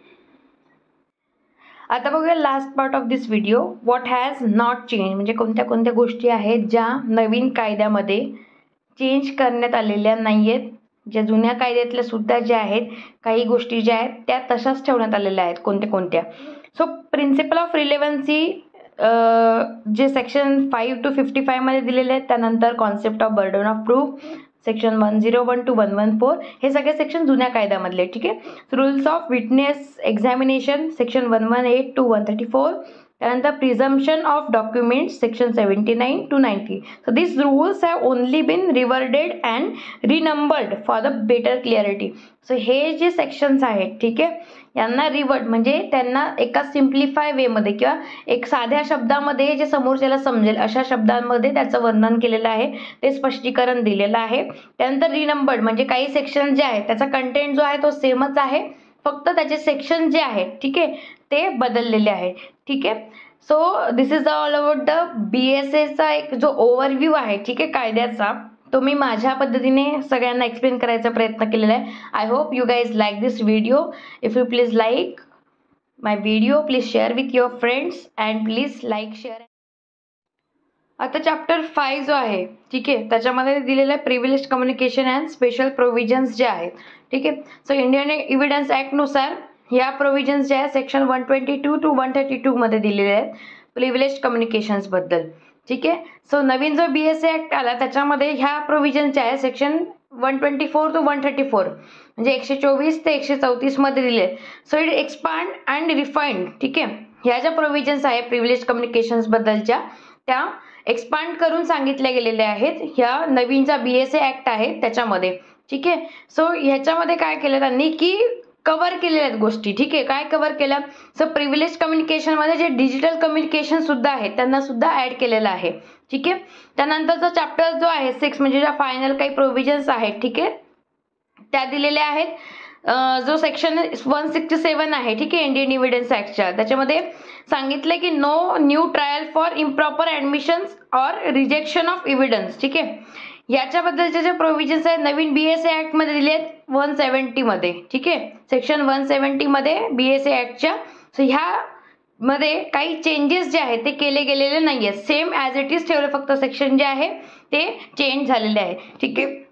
आता बघूया last part of this video, what has not change म्हणजे कोणत्या कोणत्या गोष्टी आहेत ज्या नवीन कायद्यामध्ये चेंज करण्यात आलेल्या नाही आहेत, ज्या जुन्या कायद्यातल्या सुद्धा ज्या आहेत काही गोष्टी ज्या आहेत त्या तशाच ठेवण्यात आलेल्या आहेत. कोणत्या कोणत्या? सो प्रिन्सिपल ऑफ रिलेव्हन्सी जे सेक्शन 5 to 55 मध्ये दिलेले आहेत, त्यानंतर concept of burden of proof section 101 to 114 हे सगळे सेक्शन जुन्या कायद्यामधले. ठीक आहे, rules of witness examination section 118 to 134, त्यानंतर presumption of document section 79 to 90. So this rules have only been reworded and renumbered for the better clarity. So हे जे sections आहेत, ठीक आहे, यांना रिवर्ड म्हणजे त्यांना एका सिम्प्लिफाय वेमध्ये किंवा एक साध्या शब्दामध्ये जे समोरच्याला समजेल अशा शब्दांमध्ये त्याचं वर्णन केलेलं आहे, ते स्पष्टीकरण दिलेलं आहे. त्यानंतर रिनंबर्ड म्हणजे काही सेक्शन जे आहेत त्याचा कंटेंट जो आहे तो सेमच आहे, फक्त त्याचे सेक्शन जे आहेत, ठीक आहे, ते बदललेले आहेत. ठीक आहे, so this is all about the BSAचा एक जो ओव्हरव्ह्यू आहे, ठीक आहे, कायद्याचा, तो मी माझ्या पद्धतीने सगळ्यांना एक्सप्लेन करायचा प्रयत्न केलेला आहे. I hope you guys like this video. If you please like my video, please share with your friends and please like share. आता चॅप्टर 5 जो आहे, ठीक आहे, त्याच्यामध्ये दिलेलं आहे privilege communication and special provisions जे आहेत. ठीक आहे, सो इंडियन एव्हिडन्स ॲक्टनुसार ह्या प्रोव्हिजन्स ज्या आहेत सेक्शन 122 to 132 मध्ये दिलेले आहेत प्रिव्हिलेज कम्युनिकेशन्सबद्दल. ठीक आहे, सो नवीन जो BSA ॲक्ट आला त्याच्यामध्ये ह्या प्रोव्हिजन ज्या आहेत सेक्शन 124 to 134 म्हणजे 124 ते 134 मध्ये दिले. So it expand and refined. ठीक आहे, ह्या ज्या प्रोव्हिजन्स आहे प्रिव्हिलेज कम्युनिकेशन्सबद्दलच्या त्या एक्सपांड करून सांगितल्या गेलेल्या आहेत ह्या नवीन ज्या BSA ॲक्ट आहे त्याच्यामध्ये. ठीक आहे, सो ह्याच्यामध्ये काय केलं त्यांनी की कव्हर केलेल्या आहेत गोष्टी. ठीक आहे, काय कव्हर केलं? सो प्रिव्हिलेज कम्युनिकेशनमध्ये जे डिजिटल कम्युनिकेशन सुद्धा आहे त्यांना सुद्धा ॲड केलेलं आहे. ठीक आहे, त्यानंतरचा चॅप्टर जो आहे 6 म्हणजे ज्या फायनल काही प्रोव्हिजन्स आहेत, ठीक आहे, त्या दिलेल्या आहेत. जो सेक्शन 167 आहे, ठीक आहे, इंडियन एव्हिडन्स ॲक्टच्या, त्याच्यामध्ये सांगितलं की no new trial for improper admissions or rejection of evidence. ठीक आहे, याच्याबद्दलचे जे प्रोव्हिजन्स आहेत नवीन BSA ॲक्टमध्ये दिले आहेत 170 मध्ये. ठीक आहे, सेक्शन 170 मध्ये BSA ॲक्टच्या. सो ह्यामध्ये काही चेंजेस जे आहेत ते केले गेलेले नाही आहेत, सेम ॲज इट इज ठेवले, फक्त सेक्शन जे आहे ते चेंज झालेले आहे. ठीक आहे,